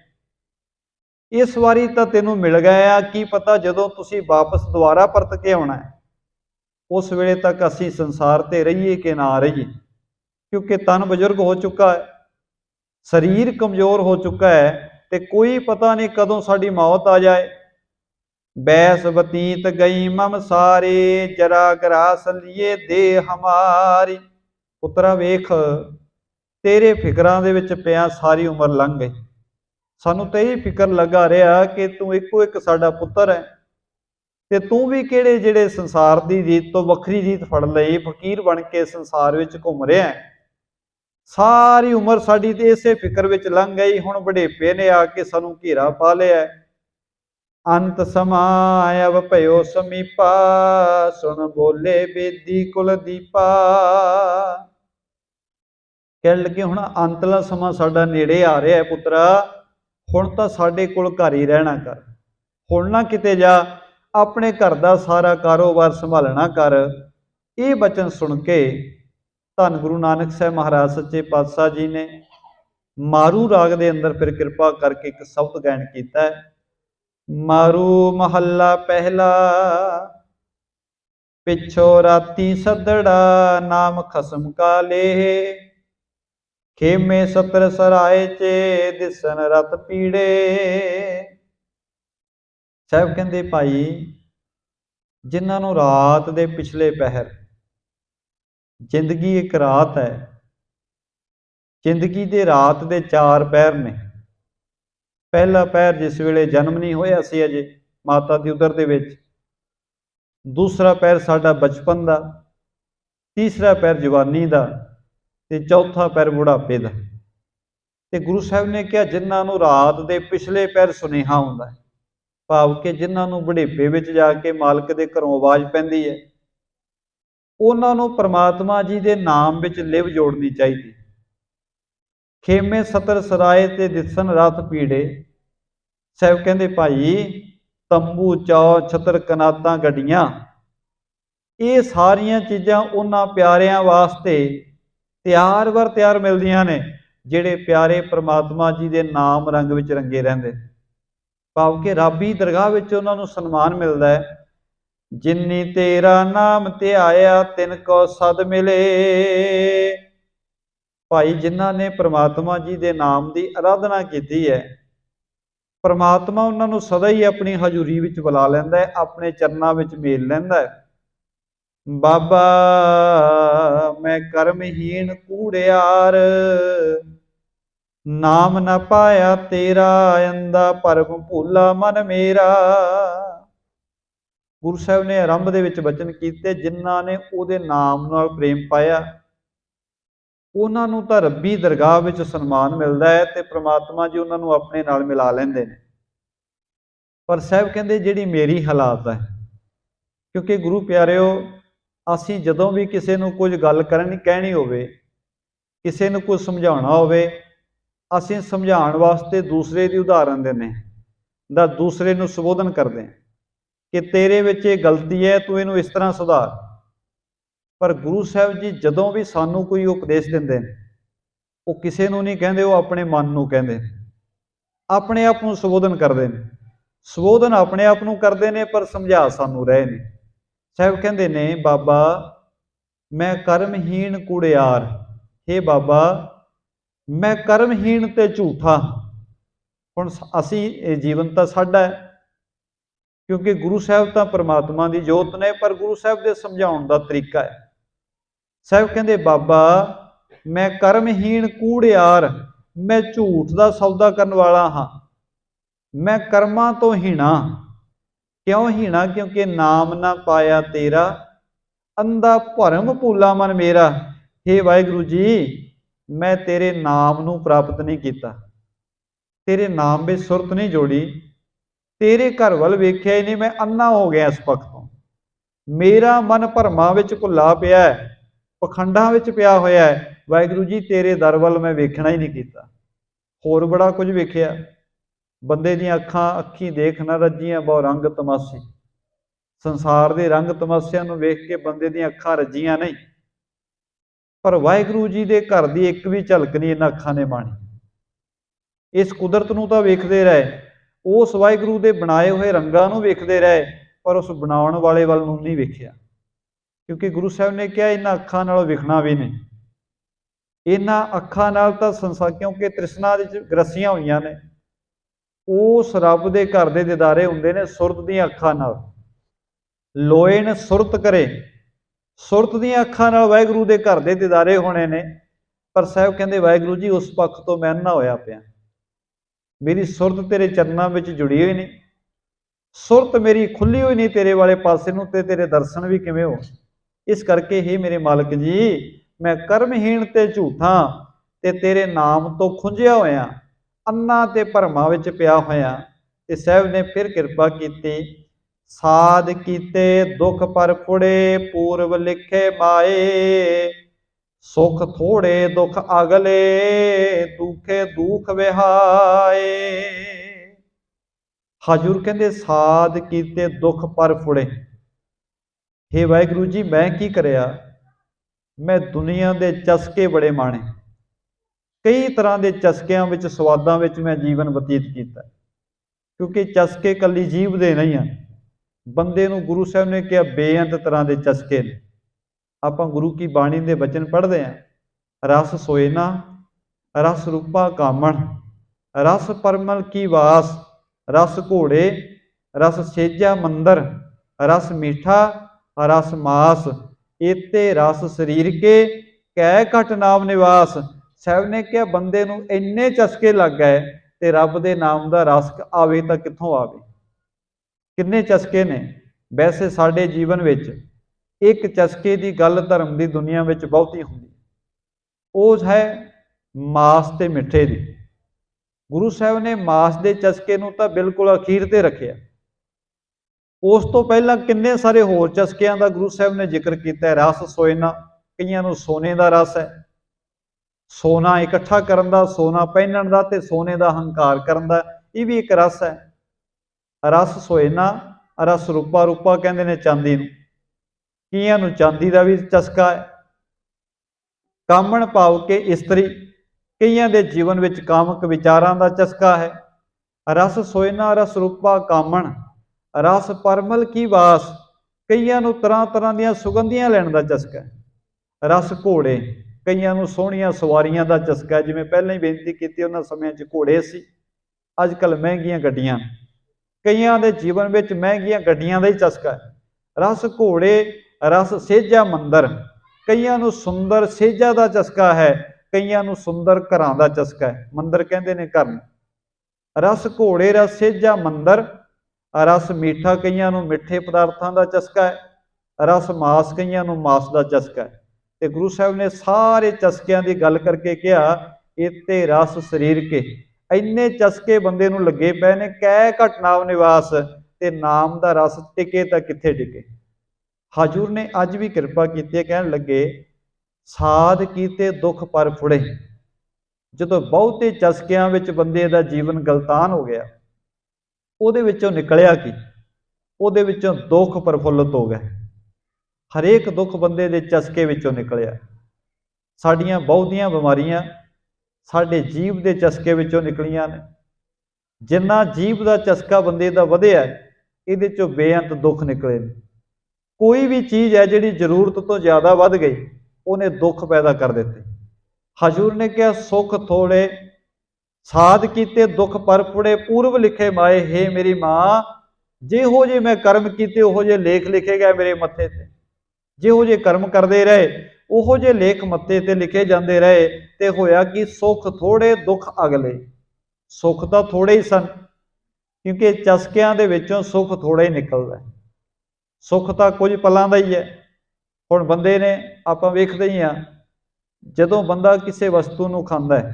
इस वारी तो तेनों मिल गए आ, की पता जदों तुसीं वापस दोबारा परत के आउणा है उस वेले तक असीं संसार ते रहीए कि ना रहीए, क्योंकि तन बजुर्ग हो चुका है, शरीर कमजोर हो चुका है, ते कोई पता नहीं कदों साडी मौत आ जाए। बैस बतीत गई मम सारे, जरा ग्रास लिए दे हमारी। पुत्रा वेख तेरे फिकरां दे विच पिया सारी उम्र लंघ गई, सानू तो यही फिक्र लगा रहा कि तू इको एक साडा पुत्र है, ते तू भी किहड़े जिहड़े संसार दी रीत तो वखरी रीत फड़ लई, फकीर बन के संसार विच घुम रहा है। सारी उम्र साडी ते इसे फिक्र विच लंघ गई, हुण वडेपे ने आके सानू घेरा पा लिया है। अंत समाय अब भयो समीपा, सुन बोले बेदी कुल दीपा। कह लगे हुण अंतला समा साडा नेड़े आ रहा है पुत्रा, हुण तां साडे कोल घर ही रहना कर, हुण ना किते जा, अपने घर दा सारा कारोबार संभालना कर। ये बचन सुन के धन गुरु नानक साहब महाराज सच्चे पातशाह जी ने मारू राग दे अंदर फिर कृपा करके एक शब्द गायन किया है। मारू महला पहला, पिछो राती सदड़ा, नाम खसम का ले, खेमे सतर सराय चे, दिसन रत पीड़े। साहब कहते भाई जिन्होंने रात दे पिछले पहर, जिंदगी एक रात है, जिंदगी दे रात दे 4 पहर ने। पहला पहर जिस वेले जन्म नहीं होया सी अजे माता दी उदर दे विच, दूसरा पहर साडा बचपन दा, तीसरा पहर जवानी दा, ते चौथा पहर बुढ़ापे दा। ते गुरु साहब ने कहा जिन्होंने रात दे पिछले पहर सुनेहा हुंदा है, भाव कि जिन्होंने बुढ़ेपे विच जाके मालक दे घरों आवाज़ पैंदी है, उन्होंने परमात्मा जी दे नाम विच लिव जोड़नी चाहिए। खेमे सतर सराय ते दिसन रथ पीड़े। साहब कहते भाई तंबू चौ छतर कनातां गड्डियां, ये सारिया चीज़ां उन्हां प्यारियां वास्ते तैयार बर तैयार मिलदियां ने जिहड़े प्यारे परमात्मा जी दे नाम रंग विच रंगे रहिंदे। भाव कि रबी दरगाह विच उन्हां नूं सन्मान मिलदा है। जिन्नी तेरा नाम ते आया तिन को सद मिले। भाई जिन्हां ने परमात्मा जी दे नाम की आराधना की है, परमात्मा उन्होंने सदा ही अपनी हजूरी विच बुला लैंदा है, अपने चरनां विच मेल लैंदा है। बाबा मैं कर्महीन कूड़ियार, नाम न पाया तेरा, अंधा परम भूला मन मेरा। गुरु साहब ने आरंभ दे विच वचन कीते जिन्हां ने उहदे नाम नाल प्रेम पाया उन्हां नूं तां रब्बी दरगाह विच सन्मान मिलदा है ते परमात्मा जी उन्हां नूं अपने नाल मिला लैंदे ने। पर साहब कहंदे जिहड़ी मेरी हालात है, क्योंकि गुरु प्यारिओ असीं जदों भी किसी नूं कुछ गल कहनी होवे, किसी नूं कुछ समझाउणा होवे, असीं समझाउण वास्ते दूसरे दी उदाहरण दिंदे दा दूसरे नूं संबोधन करदे हैं कि तेरे विच ये गलती है, तू इहनूं इस तरह सुधार। पर गुरु साहब जी जदों भी सानू कोई उपदेश दिंदे ने, वो किसी नूं नहीं कहंदे, वो अपने मन नूं कहंदे, अपने आप नूं संबोधन करदे ने। संबोधन अपने आप नूं करदे ने पर समझा सानू रहे ने। साहब कहंदे ने बाबा मैं कर्महीन कूड़ियार, हे बाबा मैं कर्महीन ते झूठा। हुण असीं जीवन तां साडा है, क्योंकि गुरु साहब तां परमात्मा दी जोत ने, पर गुरु साहब दे समझाउण दा तरीका है। साहब कहंदे बाबा मैं कर्महीन कूड़ियार, मैं झूठ दा सौदा करन वाला हाँ, मैं कर्मां तो हीणा। क्यों हीणा? क्योंकि नाम ना पाया तेरा, अंधा भरम भूला मन मेरा। हे वाहिगुरु जी मैं तेरे नाम नूं प्राप्त नहीं किया, तेरे नाम में सुरत नहीं जोड़ी, तेरे घर वाल वेख्या ही नहीं, मैं अन्ना हो गया इस पक्ष तो। मेरा मन भरमां विच भुल्ला पिया है, पखंडां विच पिया होया है। वाहिगुरू जी तेरे दर वल मैं वेखना ही नहीं कीता। होर बड़ा कुछ वेखिया, बंदे दीयां अखां अखी देख न रजियां बहु रंग तमाशे। संसार दे रंग तमाशिਆਂ ਨੂੰ ਵੇਖ के बंदे दीयां अखां रजियां नहीं, पर वाहिगुरू जी दे घर दी एक भी झलक नहीं इन्हां अखां ने माणी। इस कुदरत नूं तां वेखदे रहे, उस वाहिगुरू दे बनाए होए रंगां नूं वेखदे रहे, पर उस बनाउण वाले वल नूं नहीं वेखिया। क्योंकि गुरु साहिब ने कहा इन्हां अखां नाल विखना भी नहीं। इन्हां अखां नाल तां संसार, क्योंकि तृष्णा दे विच ग्रसियां होईयां ने, उस रब दे घर दे दीदारे हुंदे ने सुरत दीयां अखां नाल। लोए न सुरत करे, सुरत दीयां अखां नाल वाहिगुरू दे घर दे दीदारे होने ने। पर साहिब कहंदे वाहिगुरू जी उस पक्ष तो मैं अन्ना होया पिया, मेरी सुरत तेरे चरनां विच जुड़ी हुई नहीं, सुरत मेरी खुली हुई नहीं तेरे वाले पासे नूं, ते तेरे दर्शन भी किवें हो। इस करके ही मेरे मालक जी मैं कर्महीन ते झूठा ते तेरे नाम तो खुंझिया होया, अन्ना ते भरमां विच पिया होया। ते साहिब ने फिर किरपा कीती, साध कीते दुख पर पुड़े पूर्व लिखे माए, सुख थोड़े दुख अगले दुखे दुख विहाए। हजूर कहते साध कीते दुख पर फुड़े। हे वाहिगुरू जी मैं की करिया, मैं दुनिया के चस्के बड़े माणे, कई तरह के चस्कियां विच स्वादां विच मैं जीवन बतीत किया। क्योंकि चस्के कली जीव दे नहीं हैं, बंदे नूं गुरु साहब ने कहा बेअंत तरह के चस्के ने। आपां गुरु की बाणी के बचन पढ़ते हैं, रस सोयना रस रूपा कामण, रस परमल की वास, रस घोड़े रस सेजा मंदर, रस मीठा रस मास, एते रस शरीर के कै घट नाम निवास। साहब ने कहा बंदे नूं इन्ने चस्के लग गए ते रब दे नाम दा रस आवे तां कित्थों आवे। किन्ने चस्के ने। वैसे साडे जीवन विच एक चस्के की गल धर्म की दुनिया में बहुती होंदी, वो है मास ते मिठे की। गुरु साहब ने मास के चस्के नूं तां बिल्कुल अखीर ते रखिया। उस तो पहला किन्ने सारे होर चस्कियां का गुरु साहब ने जिक्र किया। रस सोयना, कईयां नूं सोने का रस है, सोना इकट्ठा करन दा, सोना पहनण दा ते सोने का हंकार करन दा, ये भी एक रस है। रस सोयना, रस रूपा, रूपा कहंदे ने चांदी नूं, कईयां नूं चांदी का भी चस्का है। कामण भाव के इस्तरी, कईयां दे जीवन विच कामक विचारां का चस्का है। रस सोयना रस रूपा कामण, रस परमल की वास, कईयां नूं तरह तरह दीयां सुगंधियां लैण का चस्का है। रस घोड़े, कईयां नूं सोहणियां सवारियां का चस्का है। जिवें पहले ही बेनती की उन्हां समयां च घोड़े सी, अजकल महंगियां गड्डियां, कईयां दे जीवन विच महंगियां गड्डियां का ही चस्का है। रस घोड़े रस सेजा मंदर, कईयां नूं सुंदर सेजा का चस्का है, कईयां नूं सुंदर घरां का चस्का है। मंदर कहंदे ने घर। रस घोड़े रस सेजा मंदर, रस मीठा कईयां नूं मिठे पदार्थां का चस्का है, रस मास कईयां नूं मास का चस्का है। ते गुरु साहब ने सारे चस्कियां की गल करके कहा इत्ते रस शरीर के, इन्ने चस्के बंदे नूं लगे पे ने, कै घट नाम निवास, ते नाम का रस टिके तां कित्थे टिके। हजूर ने अज भी किरपा की, कहन लगे साध कीते दुख पर फुड़े। जो बहुते चस्कियां विच बंदे का जीवन गलतान हो गया, ਉਹਦੇ ਵਿੱਚੋਂ निकलिया की, ਉਹਦੇ ਵਿੱਚੋਂ दुख प्रफुल्लित हो गए। हरेक दुख बंदे के चस्के ਵਿੱਚੋਂ निकलिया। साड़ियां बहुतियां बीमारियां साडे जीव के चस्के ਵਿੱਚੋਂ निकलियां ने। जिन्ना जीव का चस्का बंदे का वधिया, इहदे चों बेअंत दुख निकले ने। कोई भी चीज़ है जिहड़ी जरूरत तो ज़्यादा वध गई, उन्हें दुख पैदा कर दिते। हजूर ने कहा सुख थोड़े साध कीते दुख पर पुड़े पूर्व लिखे माए। हे मेरी माँ, जिहो जे मैं कर्म कीते उहो जे लेख लिखे गए मेरे मत्थे ते। जिहो जे कर्म करते रहे उहो जे लेख मत्थे ते लिखे जाते रहे, ते होया कि सुख थोड़े दुख अगले। सुख तो थोड़े ही सन, क्योंकि चस्कियां दे विचों सुख थोड़ा ही निकलदा है। सुख तो कुछ पलों का ही है। हुण बंदे ने आपां वेखदे ही हाँ, जदों बंदा किसी वस्तु नूं खांदा है,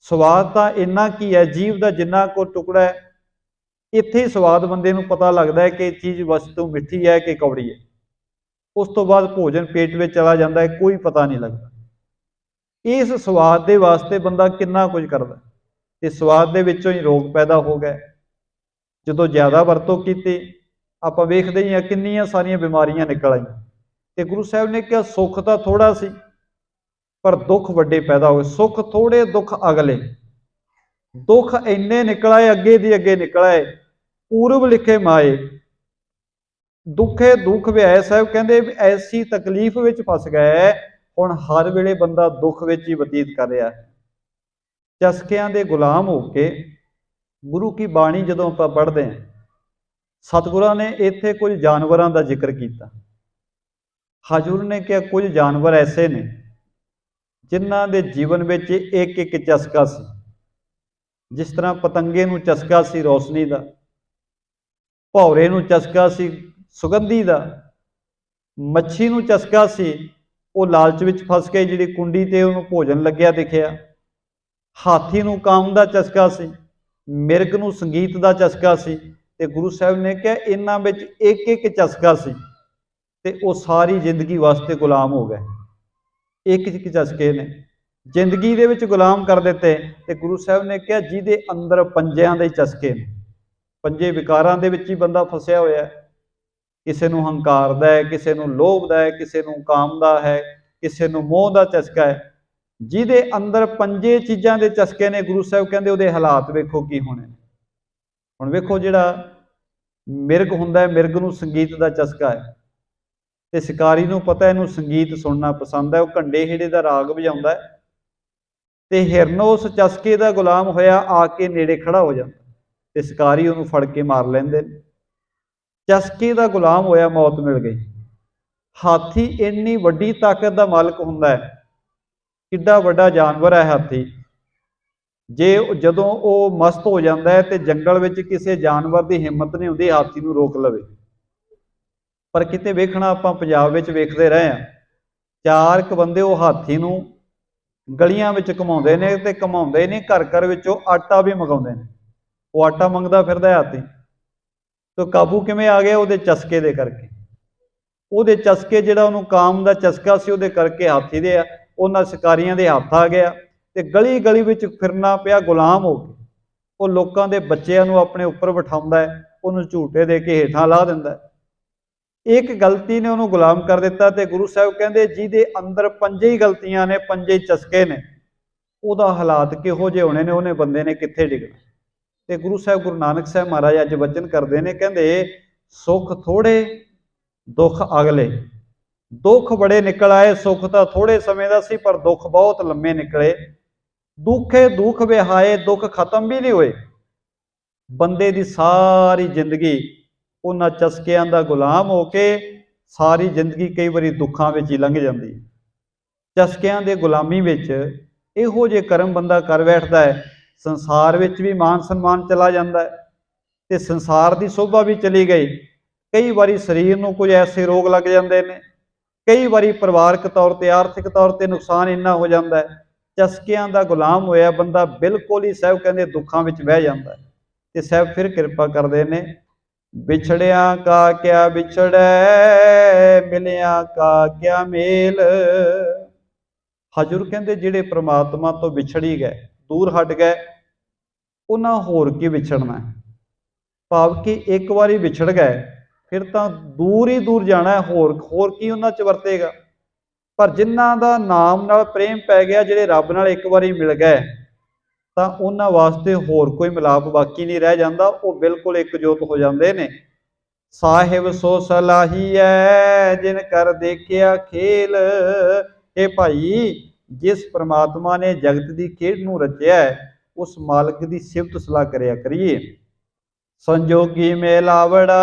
स्वाद तो इन्ना की है जीव का जिन्ना को टुकड़ा है, ਇੱਥੇ ਹੀ ਸਵਾਦ ਬੰਦੇ ਨੂੰ ਪਤਾ ਲੱਗਦਾ ਹੈ ਕਿ ਚੀਜ਼ ਵਸਤੂ ਮਿੱਠੀ ਹੈ ਕਿ ਕੌੜੀ ਹੈ। ਉਸ ਤੋਂ ਬਾਅਦ ਭੋਜਨ ਪੇਟ ਵਿੱਚ ਚਲਾ ਜਾਂਦਾ ਹੈ, ਕੋਈ ਪਤਾ ਨਹੀਂ ਲੱਗਦਾ। ਇਸ ਸਵਾਦ ਦੇ ਵਾਸਤੇ ਬੰਦਾ ਕਿੰਨਾ ਕੁਝ ਕਰਦਾ, ਤੇ ਸਵਾਦ ਦੇ ਵਿੱਚੋਂ ਹੀ ਰੋਗ ਪੈਦਾ ਹੋ ਗਏ। ਜਦੋਂ ਜ਼ਿਆਦਾ ਵਰਤੋਂ ਕੀਤੀ, ਆਪਾਂ ਵੇਖਦੇ ਹੀ ਹਾਂ ਕਿੰਨੀਆਂ ਸਾਰੀਆਂ ਬਿਮਾਰੀਆਂ ਨਿਕਲ ਆਈਆਂ। ਤੇ ਗੁਰੂ ਸਾਹਿਬ ਨੇ ਕਿਹਾ ਸੁੱਖ ਤਾਂ ਥੋੜਾ ਸੀ ਪਰ ਦੁੱਖ ਵੱਡੇ ਪੈਦਾ ਹੋਏ। ਸੁੱਖ ਥੋੜੇ, ਦੁੱਖ ਅਗਲੇ। ਦੁੱਖ ਇੰਨੇ ਨਿਕਲ ਆਏ, ਅੱਗੇ ਦੀ ਅੱਗੇ ਨਿਕਲ ਆਏ। ਪੂਰਬ ਲਿਖੇ ਮਾਏ ਦੁੱਖੇ ਦੁੱਖ ਵਿਆਏ। ਸਾਹਿਬ ਕਹਿੰਦੇ ਐਸੀ ਤਕਲੀਫ ਵਿੱਚ ਫਸ ਗਏ, ਹੁਣ ਹਰ ਵੇਲੇ ਬੰਦਾ ਦੁੱਖ ਵਿੱਚ ਹੀ ਬਤੀਤ ਕਰ ਰਿਹਾ ਹੈ। ਚਸਕਿਆਂ ਦੇ ਗੁਲਾਮ ਹੋ ਕੇ ਗੁਰੂ ਕੀ ਬਾਣੀ ਜਦੋਂ ਆਪਾਂ ਪੜ੍ਹਦੇ ਹਾਂ, ਸਤਿਗੁਰਾਂ ਨੇ ਇੱਥੇ ਕੁਝ ਜਾਨਵਰਾਂ ਦਾ ਜ਼ਿਕਰ ਕੀਤਾ। ਹਜ਼ੂਰ ਨੇ ਕਿਹਾ ਕੁਝ ਜਾਨਵਰ ਐਸੇ ਨੇ ਜਿਨ੍ਹਾਂ ਦੇ ਜੀਵਨ ਵਿੱਚ ਇੱਕ ਇੱਕ ਚਸਕਾ ਸੀ। ਜਿਸ ਤਰ੍ਹਾਂ ਪਤੰਗੇ ਨੂੰ ਚਸਕਾ ਸੀ ਰੋਸ਼ਨੀ ਦਾ, ਭੌਰੇ ਨੂੰ ਚਸਕਾ ਸੀ ਸੁਗੰਧੀ ਦਾ, ਮੱਛੀ ਨੂੰ ਚਸਕਾ ਸੀ ਉਹ ਲਾਲਚ ਵਿੱਚ ਫਸ ਕੇ ਜਿਹੜੀ ਕੁੰਡੀ ਤੇ ਉਹਨੂੰ ਭੋਜਨ ਲੱਗਿਆ ਦਿਖਿਆ। ਹਾਥੀ ਨੂੰ ਕਾਮ ਦਾ ਚਸਕਾ ਸੀ, ਮਿਰਗ ਨੂੰ ਸੰਗੀਤ ਦਾ ਚਸਕਾ ਸੀ। ਤੇ ਗੁਰੂ ਸਾਹਿਬ ਨੇ ਕਿਹਾ ਇਹਨਾਂ ਵਿੱਚ ਇੱਕ ਇੱਕ ਚਸਕਾ ਸੀ ਤੇ ਉਹ ਸਾਰੀ ਜ਼ਿੰਦਗੀ ਵਾਸਤੇ ਗੁਲਾਮ ਹੋ ਗਏ। ਇੱਕ ਇੱਕ ਚਸਕੇ ਨੇ ਜ਼ਿੰਦਗੀ ਦੇ ਵਿੱਚ ਗੁਲਾਮ ਕਰ ਦਿੱਤੇ। ਤੇ ਗੁਰੂ ਸਾਹਿਬ ਨੇ ਕਿਹਾ ਜਿਹਦੇ ਅੰਦਰ ਪੰਜਿਆਂ ਦੇ ਚਸਕੇ ਨੇ, ਪੰਜੇ ਵਿਕਾਰਾਂ ਦੇ ਵਿੱਚ ਹੀ ਬੰਦਾ ਫਸਿਆ ਹੋਇਆ। ਕਿਸੇ ਨੂੰ ਹੰਕਾਰ ਦਾ ਹੈ, ਕਿਸੇ ਨੂੰ ਲੋਭ ਦਾ ਹੈ, ਕਿਸੇ ਨੂੰ ਕਾਮ ਦਾ ਹੈ, ਕਿਸੇ ਨੂੰ ਮੋਹ ਦਾ ਚਸਕਾ ਹੈ। ਜਿਹਦੇ ਅੰਦਰ ਪੰਜੇ ਚੀਜ਼ਾਂ ਦੇ ਚਸਕੇ ਨੇ, ਗੁਰੂ ਸਾਹਿਬ ਕਹਿੰਦੇ ਉਹਦੇ ਹਾਲਾਤ ਵੇਖੋ ਕੀ ਹੋਣੇ। ਹੁਣ ਵੇਖੋ ਜਿਹੜਾ ਮਿਰਗ ਹੁੰਦਾ ਹੈ, ਮਿਰਗ ਨੂੰ ਸੰਗੀਤ ਦਾ ਚਸਕਾ ਹੈ ਤੇ ਸ਼ਿਕਾਰੀ ਨੂੰ ਪਤਾ ਇਹਨੂੰ ਸੰਗੀਤ ਸੁਣਨਾ ਪਸੰਦ ਹੈ, ਉਹ ਘੰਡੇ ਹੀੜੇ ਦਾ ਰਾਗ ਵਜਾਉਂਦਾ ਹੈ। ਤੇ ਹਿਰਨ ਉਸ ਚਸਕੇ ਦਾ ਗੁਲਾਮ ਹੋਇਆ ਆ ਕੇ ਨੇੜੇ ਖੜਾ ਹੋ ਜਾਂਦਾ ਤੇ ਸ਼ਿਕਾਰੀ ਉਹਨੂੰ ਫੜ ਕੇ ਮਾਰ ਲੈਂਦੇ ਨੇ। ਚਸਕੇ ਦਾ ਗੁਲਾਮ ਹੋਇਆ, ਮੌਤ ਮਿਲ ਗਈ। ਹਾਥੀ ਇੰਨੀ ਵੱਡੀ ਤਾਕਤ ਦਾ ਮਾਲਕ ਹੁੰਦਾ ਹੈ, ਕਿੱਡਾ ਵੱਡਾ ਜਾਨਵਰ ਹੈ ਹਾਥੀ। ਜੇ ਜਦੋਂ ਉਹ ਮਸਤ ਹੋ ਜਾਂਦਾ ਹੈ ਤੇ ਜੰਗਲ ਵਿੱਚ ਕਿਸੇ ਜਾਨਵਰ ਦੀ ਹਿੰਮਤ ਨਹੀਂ ਹੁੰਦੀ ਹਾਥੀ ਨੂੰ ਰੋਕ ਲਵੇ। ਪਰ ਕਿਤੇ ਵੇਖਣਾ ਆਪਾਂ ਪੰਜਾਬ ਵਿੱਚ ਵੇਖਦੇ ਰਹੇ ਹਾਂ, ਚਾਰ ਕੁ ਬੰਦੇ ਉਹ ਹਾਥੀ ਨੂੰ ਗਲੀਆਂ ਵਿੱਚ ਘੁਮਾਉਂਦੇ ਨੇ ਤੇ ਘੁਮਾਉਂਦੇ ਨੇ, ਘਰ ਘਰ ਵਿੱਚੋਂ ਆਟਾ ਵੀ ਮੰਗਾਉਂਦੇ ਨੇ। ਉਹ ਆਟਾ ਮੰਗਦਾ ਫਿਰਦਾ ਹਾਥੀ, ਤੇ ਕਾਬੂ ਕਿਵੇਂ ਆ ਗਿਆ? ਉਹਦੇ ਚਸਕੇ ਦੇ ਕਰਕੇ। ਉਹਦੇ ਚਸਕੇ ਜਿਹੜਾ ਉਹਨੂੰ ਕਾਮ ਦਾ ਚਸਕਾ ਸੀ ਉਹਦੇ ਕਰਕੇ ਹਾਥੀ ਦੇ ਉਹਨਾਂ ਸ਼ਿਕਾਰੀਆਂ ਦੇ ਹੱਥ ਆ ਗਿਆ ਤੇ ਗਲੀ ਗਲੀ ਵਿੱਚ ਫਿਰਨਾ ਪਿਆ ਗੁਲਾਮ ਹੋ ਕੇ। ਉਹ ਲੋਕਾਂ ਦੇ ਬੱਚਿਆਂ ਨੂੰ ਆਪਣੇ ਉੱਪਰ ਬਿਠਾਉਂਦਾ ਹੈ, ਉਹਨੂੰ ਝੂਟੇ ਦੇ ਕੇ ਹੇਠਾਂ ਲਾ ਦਿੰਦਾ। ਇੱਕ ਗਲਤੀ ਨੇ ਉਹਨੂੰ ਗੁਲਾਮ ਕਰ ਦਿੱਤਾ। ਤੇ ਗੁਰੂ ਸਾਹਿਬ ਕਹਿੰਦੇ ਜਿਹਦੇ ਅੰਦਰ ਪੰਜੇ ਹੀ ਗਲਤੀਆਂ ਨੇ, ਪੰਜੇ ਚਸਕੇ ਨੇ, ਉਹਦਾ ਹਾਲਾਤ ਕਿਹੋ ਜਿਹੇ ਹੋਣੇ ਨੇ, ਉਹਨੇ ਬੰਦੇ ਨੇ ਕਿੱਥੇ ਡਿੱਗਣਾ। ਤੇ ਗੁਰੂ ਸਾਹਿਬ ਗੁਰੂ ਨਾਨਕ ਸਾਹਿਬ ਮਹਾਰਾਜ ਅੱਜ ਵਚਨ ਕਰਦੇ ਨੇ, ਕਹਿੰਦੇ ਸੁੱਖ ਥੋੜੇ ਦੁੱਖ ਅਗਲੇ। ਦੁੱਖ ਬੜੇ ਨਿਕਲ ਆਏ, ਸੁੱਖ ਤਾਂ ਥੋੜੇ ਸਮੇਂ ਦਾ ਸੀ ਪਰ ਦੁੱਖ ਬਹੁਤ ਲੰਮੇ ਨਿਕਲੇ। ਦੁੱਖੇ ਦੁੱਖ ਵਿਹਾਏ, ਦੁੱਖ ਖਤਮ ਵੀ ਨਹੀਂ ਹੋਏ। ਬੰਦੇ ਦੀ ਸਾਰੀ ਜ਼ਿੰਦਗੀ ਉਹਨਾਂ ਚਸਕਿਆਂ ਦਾ ਗੁਲਾਮ ਹੋ ਕੇ ਸਾਰੀ ਜ਼ਿੰਦਗੀ ਕਈ ਵਾਰੀ ਦੁੱਖਾਂ ਵਿੱਚ ਹੀ ਲੰਘ ਜਾਂਦੀ। ਚਸਕਿਆਂ ਦੇ ਗੁਲਾਮੀ ਵਿੱਚ ਇਹੋ ਜਿਹੇ ਕਰਮ ਬੰਦਾ ਕਰ ਬੈਠਦਾ ਹੈ, ਸੰਸਾਰ ਵਿੱਚ ਵੀ ਮਾਨ ਸਨਮਾਨ ਚਲਾ ਜਾਂਦਾ ਹੈ ਤੇ ਸੰਸਾਰ ਦੀ ਸ਼ੋਭਾ ਵੀ ਚਲੀ ਗਈ। ਕਈ ਵਾਰੀ ਸਰੀਰ ਨੂੰ ਕੁਝ ਐਸੇ ਰੋਗ ਲੱਗ ਜਾਂਦੇ ਨੇ, ਕਈ ਵਾਰੀ ਪਰਿਵਾਰਕ ਤੌਰ ਤੇ ਆਰਥਿਕ ਤੌਰ ਤੇ ਨੁਕਸਾਨ ਇੰਨਾ ਹੋ ਜਾਂਦਾ ਹੈ। ਚਸਕਿਆਂ ਦਾ ਗੁਲਾਮ ਹੋਇਆ ਬੰਦਾ ਬਿਲਕੁਲ ਹੀ ਸਾਹਿਬ ਕਹਿੰਦੇ ਦੁੱਖਾਂ ਵਿੱਚ ਬਹਿ ਜਾਂਦਾ। ਤੇ ਸਾਹਿਬ ਫਿਰ ਕਿਰਪਾ ਕਰਦੇ ਨੇ, ਵਿਛੜਿਆ ਕਾ ਕਿਆ ਵਿਛੜੈ, ਮਿਲਿਆ ਕਾ ਕਿਆ ਮੇਲ। ਹਜ਼ੂਰ ਕਹਿੰਦੇ ਜਿਹੜੇ ਪ੍ਰਮਾਤਮਾ ਤੋਂ ਵਿਛੜੀ ਗਏ, ਦੂਰ ਹਟ ਗਏ, ਉਹਨਾਂ ਹੋਰ ਕੀ ਵਿਛੜਨਾ ਹੈ। ਭਾਵ ਕਿ ਇੱਕ ਵਾਰੀ ਵਿਛੜ ਗਏ ਫਿਰ ਤਾਂ ਦੂਰ ਹੀ ਦੂਰ ਜਾਣਾ, ਹੋਰ ਕੀ ਉਹਨਾਂ 'ਚ ਵਰਤੇਗਾ। ਪਰ ਜਿਨ੍ਹਾਂ ਦਾ ਨਾਮ ਨਾਲ ਪ੍ਰੇਮ ਪੈ ਗਿਆ, ਜਿਹੜੇ ਰੱਬ ਨਾਲ ਇੱਕ ਵਾਰੀ ਮਿਲ ਗਏ, ਤਾਂ ਉਹਨਾਂ ਵਾਸਤੇ ਹੋਰ ਕੋਈ ਮਿਲਾਪ ਬਾਕੀ ਨਹੀਂ ਰਹਿ ਜਾਂਦਾ। ਉਹ ਬਿਲਕੁਲ ਇੱਕਜੁੱਟ ਹੋ ਜਾਂਦੇ ਨੇ। ਸਾਹਿਬ ਸੋ ਸਲਾਹੀਐ ਜਿਨ ਕਰ ਦੇਖਿਆ ਖੇਲ। ਇਹ ਭਾਈ ਜਿਸ ਪ੍ਰਮਾਤਮਾ ਨੇ ਜਗਤ ਦੀ ਖੇਡ ਨੂੰ ਰਚਿਆ ਹੈ, ਉਸ ਮਾਲਕ ਦੀ ਸਿਫਤ ਸਲਾਹ ਕਰਿਆ ਕਰੀਏ। ਸੰਜੋਗੀ ਮੇਲਾਵੜਾ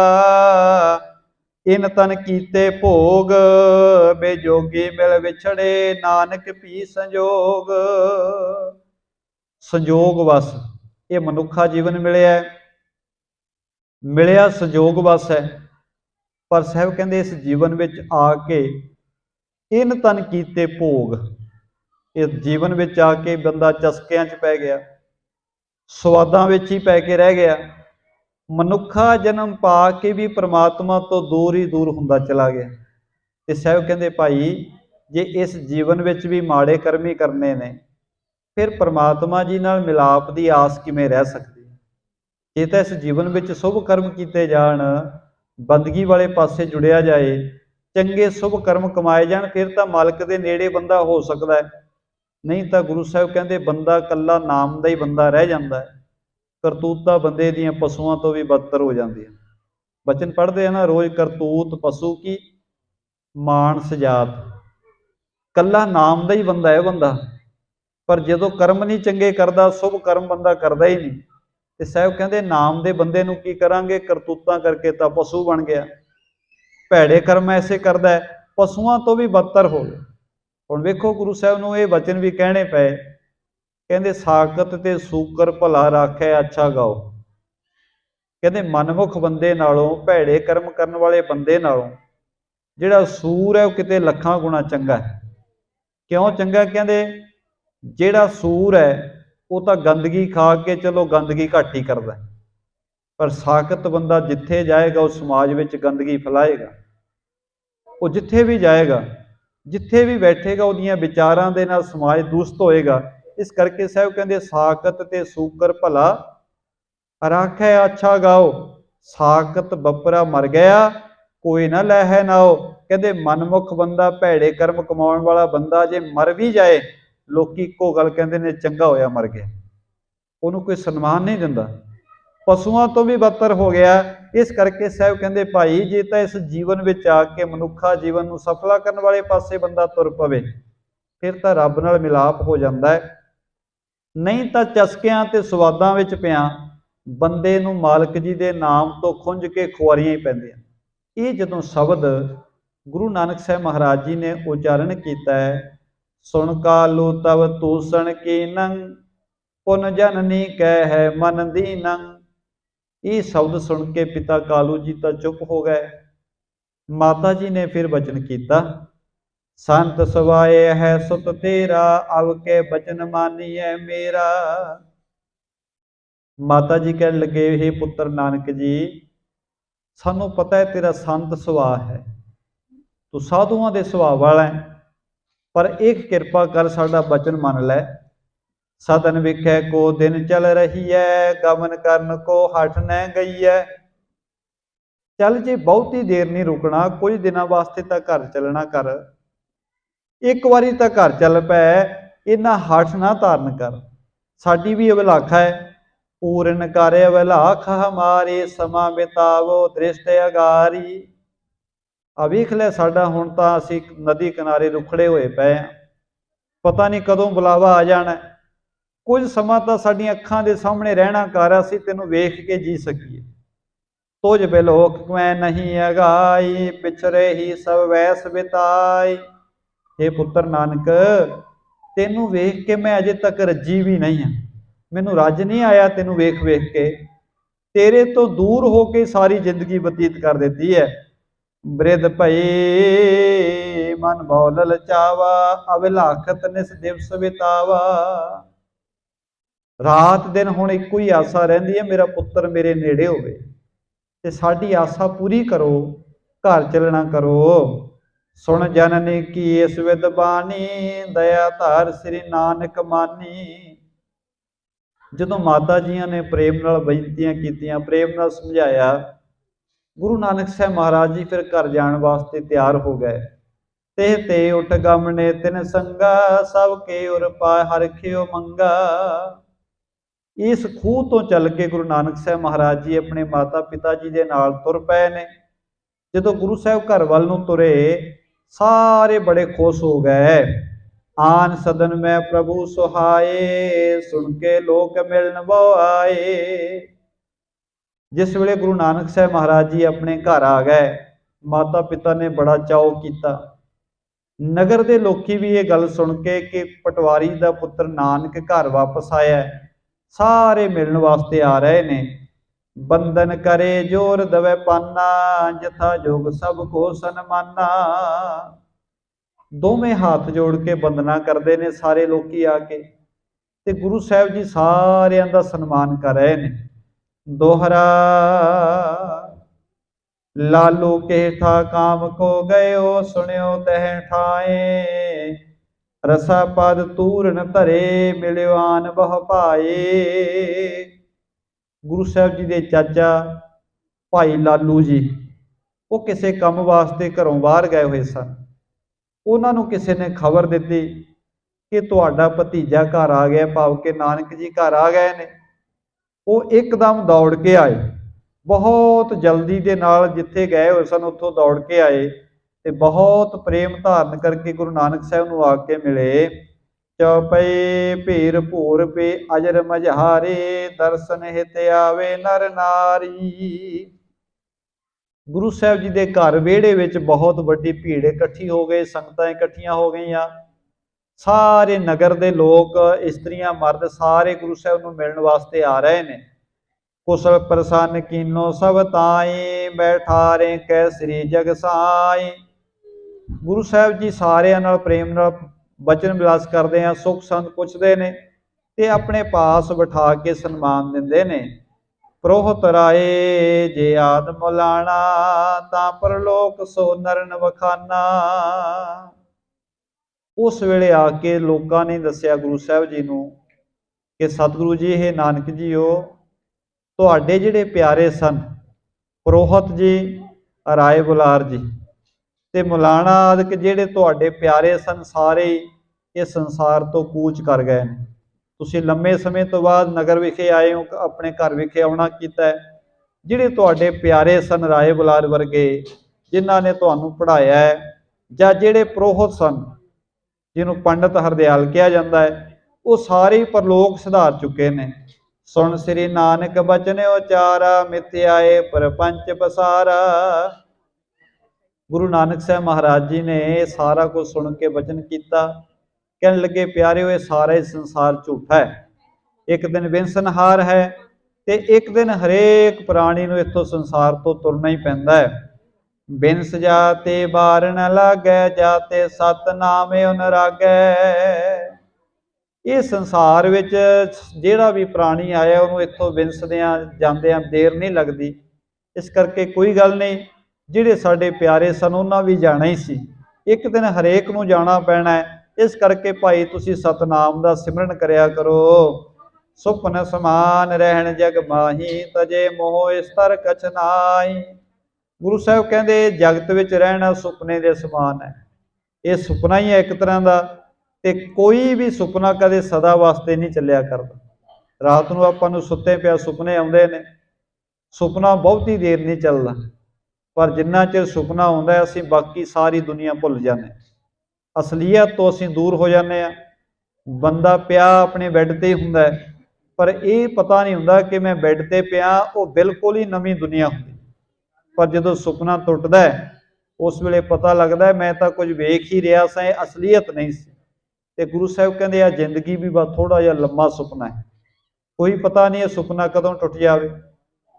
ਇਨ ਤਨ ਕੀਤੇ ਭੋਗ, ਬੇਜੋਗੀ ਮਿਲ ਵਿਛੜੇ ਨਾਨਕ ਭੀ ਸੰਜੋਗ। ਸੰਜੋਗ ਵਸ ਇਹ ਮਨੁੱਖਾ ਜੀਵਨ ਮਿਲਿਆ ਸੰਜੋਗ ਵਸ ਹੈ। ਪਰ ਸਾਹਿਬ ਕਹਿੰਦੇ ਇਸ ਜੀਵਨ ਵਿੱਚ ਆ ਕੇ ਇਨ ਤਨ ਕੀਤੇ ਭੋਗ, ਇਸ ਜੀਵਨ ਵਿੱਚ ਆ ਕੇ ਬੰਦਾ ਚਸਕਿਆਂ 'ਚ ਪੈ ਗਿਆ, ਸਵਾਦਾਂ ਵਿੱਚ ਹੀ ਪੈ ਕੇ ਰਹਿ ਗਿਆ। ਮਨੁੱਖਾ ਜਨਮ ਪਾ ਕੇ ਵੀ ਪ੍ਰਮਾਤਮਾ ਤੋਂ ਦੂਰ ਹੀ ਦੂਰ ਹੁੰਦਾ ਚਲਾ ਗਿਆ। ਤੇ ਸਾਹਿਬ ਕਹਿੰਦੇ ਭਾਈ ਜੇ ਇਸ ਜੀਵਨ ਵਿੱਚ ਵੀ ਮਾੜੇ ਕਰਮ ਹੀ ਕਰਨੇ ਨੇ ਫਿਰ ਪ੍ਰਮਾਤਮਾ ਜੀ ਨਾਲ ਮਿਲਾਪ ਦੀ ਆਸ ਕਿਵੇਂ ਰਹਿ ਸਕਦੀ ਹੈ। ਜੇ ਤਾਂ ਇਸ ਜੀਵਨ ਵਿੱਚ ਸ਼ੁਭ ਕਰਮ ਕੀਤੇ ਜਾਣ, ਬੰਦਗੀ ਵਾਲੇ ਪਾਸੇ ਜੁੜਿਆ ਜਾਏ, ਚੰਗੇ ਸ਼ੁਭ ਕਰਮ ਕਮਾਏ ਜਾਣ, ਫਿਰ ਤਾਂ ਮਾਲਕ ਦੇ ਨੇੜੇ ਬੰਦਾ ਹੋ ਸਕਦਾ ਹੈ। ਨਹੀਂ ਤਾਂ ਗੁਰੂ ਸਾਹਿਬ ਕਹਿੰਦੇ ਬੰਦਾ ਇਕੱਲਾ ਨਾਮ ਦਾ ਹੀ ਬੰਦਾ ਰਹਿ ਜਾਂਦਾ ਹੈ। ਕਰਤੂਤਾਂ ਬੰਦੇ ਦੀਆਂ ਪਸ਼ੂਆਂ ਤੋਂ ਵੀ ਬਦਤਰ ਹੋ ਜਾਂਦੀਆਂ। ਬਚਨ ਪੜ੍ਹਦੇ ਆ ਨਾ ਰੋਜ਼, ਕਰਤੂਤ ਪਸ਼ੂ ਕੀ ਮਾਨਸ ਜਾਤ। ਇਕੱਲਾ ਨਾਮ ਦਾ ਹੀ ਬੰਦਾ ਹੈ ਬੰਦਾ, ਪਰ ਜਦੋਂ ਕਰਮ ਨਹੀਂ ਚੰਗੇ ਕਰਦਾ, ਸ਼ੁਭ ਕਰਮ ਬੰਦਾ ਕਰਦਾ ਹੀ ਨਹੀਂ। ਤੇ ਸਾਹਿਬ ਕਹਿੰਦੇ ਨਾਮ ਦੇ ਬੰਦੇ ਨੂੰ ਕੀ ਕਰਾਂਗੇ, ਕਰਤੂਤਾਂ ਕਰਕੇ ਤਾਂ ਪਸ਼ੂ ਬਣ ਗਿਆ। ਭੈੜੇ ਕਰਮ ਐਸੇ ਕਰਦਾ ਹੈ, ਪਸ਼ੂਆਂ ਤੋਂ ਵੀ ਬਦਤਰ ਹੋ ਗਿਆ। ਹੁਣ ਵੇਖੋ ਗੁਰੂ ਸਾਹਿਬ ਨੂੰ ਇਹ ਵਚਨ ਵੀ ਕਹਿਣੇ ਪਏ, ਕਹਿੰਦੇ ਸਾਕਤ ਤੇ ਸੂਕਰ ਭਲਾ ਰਾਖੈ ਅੱਛਾ ਗਾਓ। ਕਹਿੰਦੇ ਮਨਮੁਖ ਬੰਦੇ ਨਾਲੋਂ, ਭੈੜੇ ਕਰਮ ਕਰਨ ਵਾਲੇ ਬੰਦੇ ਨਾਲੋਂ ਜਿਹੜਾ ਸੂਰ ਹੈ ਉਹ ਕਿਤੇ ਲੱਖਾਂ ਗੁਣਾ ਚੰਗਾ ਹੈ। ਕਿਉਂ ਚੰਗਾ? ਕਹਿੰਦੇ ਜਿਹੜਾ ਸੂਰ ਹੈ ਉਹ ਤਾਂ ਗੰਦਗੀ ਖਾ ਕੇ ਚਲੋ ਗੰਦਗੀ ਘੱਟ ਹੀ ਕਰਦਾ, ਪਰ ਸਾਕਤ ਬੰਦਾ ਜਿੱਥੇ ਜਾਏਗਾ ਉਹ ਸਮਾਜ ਵਿੱਚ ਗੰਦਗੀ ਫੈਲਾਏਗਾ। ਉਹ ਜਿੱਥੇ ਵੀ ਜਾਏਗਾ, ਜਿੱਥੇ ਵੀ ਬੈਠੇਗਾ, ਉਹਦੀਆਂ ਵਿਚਾਰਾਂ ਦੇ ਨਾਲ ਸਮਾਜ ਦੂਸ਼ਿਤ ਹੋਏਗਾ। ਇਸ ਕਰਕੇ ਸਾਹਿਬ ਕਹਿੰਦੇ ਸਾਕਤ ਤੇ ਸੂਕਰ ਭਲਾ ਰਾਖੈ ਅੱਛਾ ਗਾਓ। ਸਾਕਤ ਬੱਪਰਾ ਮਰ ਗਿਆ ਕੋਈ ਨਾ ਲੈਹੈ ਨਾਓ। ਕਹਿੰਦੇ ਮਨਮੁਖ ਬੰਦਾ, ਭੈੜੇ ਕਰਮ ਕਮਾਉਣ ਵਾਲਾ ਬੰਦਾ ਜੇ ਮਰ ਵੀ ਜਾਏ, ਲੋਕੀ ਇੱਕੋ ਗੱਲ ਕਹਿੰਦੇ ਨੇ, ਚੰਗਾ ਹੋਇਆ ਮਰ ਗਿਆ। ਉਹਨੂੰ ਕੋਈ ਸਨਮਾਨ ਨਹੀਂ ਦਿੰਦਾ, ਪਸ਼ੂਆਂ ਤੋਂ ਵੀ ਬਦਤਰ ਹੋ ਗਿਆ। ਇਸ ਕਰਕੇ ਸਾਹਿਬ ਕਹਿੰਦੇ ਭਾਈ ਜੇ ਤਾਂ ਇਸ ਜੀਵਨ ਵਿੱਚ ਆ ਕੇ ਮਨੁੱਖਾ ਜੀਵਨ ਨੂੰ ਸਫਲਾ ਕਰਨ ਵਾਲੇ ਪਾਸੇ ਬੰਦਾ ਤੁਰ ਪਵੇ, ਫਿਰ ਤਾਂ ਰੱਬ ਨਾਲ ਮਿਲਾਪ ਹੋ ਜਾਂਦਾ ਹੈ। ਨਹੀਂ ਤਾਂ ਚਸਕਿਆਂ ਤੇ ਸਵਾਦਾਂ ਵਿੱਚ ਪਿਆ ਬੰਦੇ ਨੂੰ ਮਾਲਕ ਜੀ ਦੇ ਨਾਮ ਤੋਂ ਖੁੰਝ ਕੇ ਖੁਆਰੀਆਂ ਹੀ ਪੈਂਦੀਆਂ। ਇਹ ਜਦੋਂ ਸ਼ਬਦ ਗੁਰੂ ਨਾਨਕ ਸਾਹਿਬ ਮਹਾਰਾਜ ਜੀ ਨੇ ਉਚਾਰਨ ਕੀਤਾ ਹੈ, ਸੁਣ ਕਾਲੂ ਤਵ ਤੂਸਣ ਕੀਨੰ ਪੁਨ ਜਨਨੀ ਕਹਿ ਹੈ ਮਨ ਦੀਨੰ। ਇਹ ਸ਼ਬਦ ਸੁਣ ਕੇ ਪਿਤਾ ਕਾਲੂ ਜੀ ਤਾਂ ਚੁੱਪ ਹੋ ਗਏ। ਮਾਤਾ ਜੀ ਨੇ ਫਿਰ ਬਚਨ ਕੀਤਾ, ਸੰਤ ਸਵਾਏ ਹੈ ਸੁਤ ਤੇਰਾ, ਅਵ ਕੇ ਬਚਨ ਮਾਨੀਐ ਮੇਰਾ। ਮਾਤਾ ਜੀ ਕਹਿਣ ਲੱਗੇ, हे ਪੁੱਤਰ ਨਾਨਕ ਜੀ, ਸਾਨੂੰ ਪਤਾ ਹੈ ਤੇਰਾ ਸੰਤ ਸੁਭਾਅ ਹੈ, ਤੂੰ ਸਾਧੂਆਂ ਦੇ ਸੁਭਾਅ ਵਾਲਾ ਹੈ, ਪਰ ਇੱਕ ਕਿਰਪਾ ਕਰ ਸਾਡਾ ਬਚਨ ਮੰਨ ਲੈ। ਸਦਨ ਵਿਖੇ ਕੋ ਦਿਨ ਚਲ ਰਹੀ ਹੈ, ਗਮਨ ਕਰਨ ਕੋ ਹਠ ਨ ਗਈ ਹੈ। ਚੱਲ ਜੇ ਬਹੁਤੀ ਦੇਰ ਨਹੀਂ ਰੁਕਣਾ, ਕੁਝ ਦਿਨਾਂ ਵਾਸਤੇ ਤਾਂ ਘਰ ਚੱਲਣਾ ਕਰ, ਇੱਕ ਵਾਰੀ ਤਾਂ ਘਰ ਚੱਲ ਪੈ, ਇਹਨਾਂ ਹਠ ਨਾ ਧਾਰਨ ਕਰ। ਸਾਡੀ ਵੀ ਅਵਿਲਾਖਾ ਹੈ, ਪੂਰਨ ਕਰ ਅਵਿਲਾਖ ਹਮਾਰੇ, ਸਮਾਂ ਬਿਤਾਵੋ ਦ੍ਰਿਸ਼ਟ ਅਗਾਰੀ। ਆ ਵੇਖ ਲੈ ਸਾਡਾ ਹੁਣ ਤਾਂ ਅਸੀਂ ਨਦੀ ਕਿਨਾਰੇ ਰੁਖੜੇ ਹੋਏ ਪਏ ਹਾਂ, ਪਤਾ ਨਹੀਂ ਕਦੋਂ ਬੁਲਾਵਾ ਆ ਜਾਣਾ। ਕੁਝ ਸਮਾਂ ਤਾਂ ਸਾਡੀਆਂ ਅੱਖਾਂ ਦੇ ਸਾਹਮਣੇ ਰਹਿਣਾ ਕਰ, ਅਸੀਂ ਤੈਨੂੰ ਵੇਖ ਕੇ ਜੀ ਸਕੀਏ। ਤੁਝ ਬਿਲੋਕ ਮੈਂ ਨਹੀਂ ਅਗਾਈ, ਪਿਛਰੇ ਹੀ ਸਭ ਵੈਸ ਬਿਤਾਈ। हे ਪੁੱਤਰ ਨਾਨਕ, ਤੈਨੂੰ ਵੇਖ ਕੇ ਮੈਂ ਅਜੇ ਤੱਕ ਰੱਜੀ ਵੀ ਨਹੀਂ ਹਾਂ, ਮੈਨੂੰ ਰੱਜ ਨਹੀਂ ਆਇਆ ਤੈਨੂੰ ਵੇਖ ਵੇਖ ਕੇ। ਤੇਰੇ ਤੋਂ ਦੂਰ ਹੋ ਕੇ ਸਾਰੀ ਜ਼ਿੰਦਗੀ ਬਤੀਤ ਕਰ ਦਿੱਤੀ ਹੈ। ਬ੍ਰਿਧ ਭਈ ਮਨ ਬਹੁ ਲਲਚਾਵਾ, ਅਵਿਲਾਖਤ ਨਿਸ ਦਿਵਸ ਬਿਤਾਵਾ। ਰਾਤ ਦਿਨ ਹੁਣ ਇੱਕੋ ਹੀ ਆਸਾ ਰਹਿੰਦੀ ਹੈ, ਮੇਰਾ ਪੁੱਤਰ ਮੇਰੇ ਨੇੜੇ ਹੋਵੇ। ਤੇ ਸਾਡੀ ਆਸਾ ਪੂਰੀ ਕਰੋ, ਘਰ ਚੱਲਣਾ ਕਰੋ। ਸੁਣ ਜਨਨੀ ਕੀ ਇਸ ਵਿਦ ਬਾਣੀ, ਦਇਆ ਧਾਰ ਸ੍ਰੀ ਨਾਨਕ ਮਾਨੀ। ਜਦੋਂ ਮਾਤਾ ਜੀਆਂ ਨੇ ਪ੍ਰੇਮ ਨਾਲ ਬੇਨਤੀਆਂ ਕੀਤੀਆਂ, ਪ੍ਰੇਮ ਨਾਲ ਸਮਝਾਇਆ, ਗੁਰੂ ਨਾਨਕ ਸਾਹਿਬ ਮਹਾਰਾਜ ਜੀ ਫਿਰ ਘਰ ਜਾਣ ਵਾਸਤੇ ਤਿਆਰ ਹੋ ਗਏ। ਤੇ ਉਠ ਗਮਨੇ ਤਿਨ ਸੰਗਾ, ਸਭ ਕੇ ਉਰ ਪਾ ਹਰਖਿਓ ਮੰਗਾ। ਇਸ ਖੂਹ ਤੋਂ ਚੱਲ ਕੇ ਗੁਰੂ ਨਾਨਕ ਸਾਹਿਬ ਮਹਾਰਾਜ ਜੀ ਆਪਣੇ ਮਾਤਾ ਪਿਤਾ ਜੀ ਦੇ ਨਾਲ ਤੁਰ ਪਏ ਨੇ। ਜਦੋਂ ਗੁਰੂ ਸਾਹਿਬ ਘਰ ਵੱਲ ਨੂੰ ਤੁਰੇ, ਸਾਰੇ ਬੜੇ ਖੁਸ਼ ਹੋ ਗਏ। ਆਨ ਸਦਨ ਮੈਂ ਪ੍ਰਭੂ ਸੁਹਾਏ, ਸੁਣ ਕੇ ਲੋਕ ਮਿਲਣ ਬੋ ਆਏ। ਜਿਸ ਵੇਲੇ ਗੁਰੂ ਨਾਨਕ ਸਾਹਿਬ ਮਹਾਰਾਜ ਜੀ ਆਪਣੇ ਘਰ ਆ ਗਏ, ਮਾਤਾ ਪਿਤਾ ਨੇ ਬੜਾ ਚਾਅ ਕੀਤਾ। ਨਗਰ ਦੇ ਲੋਕੀ ਵੀ ਇਹ ਗੱਲ ਸੁਣ ਕੇ ਕਿ ਪਟਵਾਰੀ ਦਾ ਪੁੱਤਰ ਨਾਨਕ ਘਰ ਵਾਪਸ ਆਇਆ, ਸਾਰੇ ਮਿਲਣ ਵਾਸਤੇ ਆ ਰਹੇ ਨੇ। ਬੰਦਨ ਕਰੇ ਜੋਰ ਦਵੇ ਪਾਨਾ, ਜਥਾ ਜੋਗ ਸਭ ਕੋ ਸਨਮਾਨਾ। ਦੋਵੇਂ ਹੱਥ ਜੋੜ ਕੇ ਬੰਦਨਾ ਕਰਦੇ ਨੇ ਸਾਰੇ ਲੋਕੀ ਆ ਕੇ, ਤੇ ਗੁਰੂ ਸਾਹਿਬ ਜੀ ਸਾਰਿਆਂ ਦਾ ਸਨਮਾਨ ਕਰ ਰਹੇ ਨੇ। दोहरा लालू के ठा काम को गयो सुनियो तह ठाए रसा पद तूरन धरे मिलियो आन बह पाए। गुरु साहब जी के चाचा भाई लालू जी वो किसी काम वास्ते घरों बाहर गए हुए सन। उन्होंने किसी ने खबर दी कि तुहाडा भतीजा घर आ गया, भाव के नानक जी घर आ गए ने। वो एकदम दौड़ के आए, बहुत जल्दी दे नाल जिथे गए हुए सन उत्थों दौड़ के आए ते बहुत प्रेम धारण करके गुरु नानक साहब नूं आके मिले। चौपई भीर भूर पे अजर मझारे दर्शन हित आवे नर नारी। गुरु साहब जी के घर विहड़े विच बहुत वड्डी भीड़ इकट्ठी हो गई, संगतां इकट्ठियां हो गईयां। सारे नगर के लोग इस्त्रियां मर्द सारे गुरु साहब नूं मिलण वास्ते आ रहे ने। कुशल प्रसन्न कीनो सब ताई बैठारे कैसरी जग साई। गुरु साहब जी सारियां नाल प्रेम नाल बचन विलास करते हैं, सुख संत पुछते हैं ते अपने पास बिठा के सन्मान दिंदे ने। प्रोहत राए जे आद मौलाना ता परलोक सो नरन वखाना। उस वेले आके लोगों ने दसिया गुरु साहब जी नूं कि सतगुरु जी हे नानक जी हो तुहाडे जिहड़े प्यारे सन प्रोहत जी राए बुलार जी ते मौलाना आदि जिहड़े तुहाडे प्यारे सन सारे इस संसार तो कूच कर गए ने। तुसीं लंबे समय तो बाद नगर विखे आए हो, अपने घर विखे आउणा कीता है। जिहड़े तुहाडे प्यारे सन राए बुलार वर्गे जिन्हां ने तुहानूं पढ़ाया है जां जिहड़े प्रोहत सन जिन्हों पंडित हरदयाल कहा जाता है वो सारे परलोक सिधार चुके ने। सुन श्री नानक बचन उचारा मिथ्याए परपंच बसारा। गुरु नानक साहब महाराज जी ने सारा कुछ सुन के वचन किया, कहने लगे प्यारे ये सारा ही संसार झूठा है। एक दिन बिनसनहार है ते एक दिन हरेक प्राणी नूं इत्थों संसार तो तुरना ही पैंदा है। बिनस जाते बार न लागै जाते सतनाम अनुरागै। ये संसार विच जिहड़ा भी प्राणी आया उन्होंने इत्थों बिनसदियां जांदियां देर नहीं लगती। इस करके कोई गल नहीं, जिहड़े साडे प्यारे सन उन्हां भी जाना ही सी, एक दिन हरेक नूं जाना पैना है। इस करके भाई तुसी सतनाम दा सिमरन करया करो। सुपन समान रहन जग माही तजे मोह स्तर कछ नाई। गुरु साहब कहते जगत विच रहना सुपने के समान है। ये सुपना ही है एक तरह का, ते कोई भी सुपना कदे सदा वास्ते नहीं चलिया करता। रात नूं आपां नूं सुत्ते पिया सुपने आउंदे ने, सुपना बहुती देर नहीं चलता, पर जिन्ना चिर सुपना आउंदा है असीं बाकी सारी दुनिया भुल जाने, असलीयत तो असीं दूर हो जाने। बंदा पिया अपने बैड ते हुंदा है, पर यह पता नहीं हुंदा कि मैं बैड ते पिया, वो बिल्कुल ही नवीं दुनिया हुंदी। पर जदों सुपना टुटदा है उस वेले पता लगता है मैं तो कुछ वेख ही रहा सा, असलीयत नहीं सी। ते गुरु साहब कहते आ जिंदगी भी बस थोड़ा जिहा लम्मा सुपना है, कोई पता नहीं है सुपना कदों टुट जाए,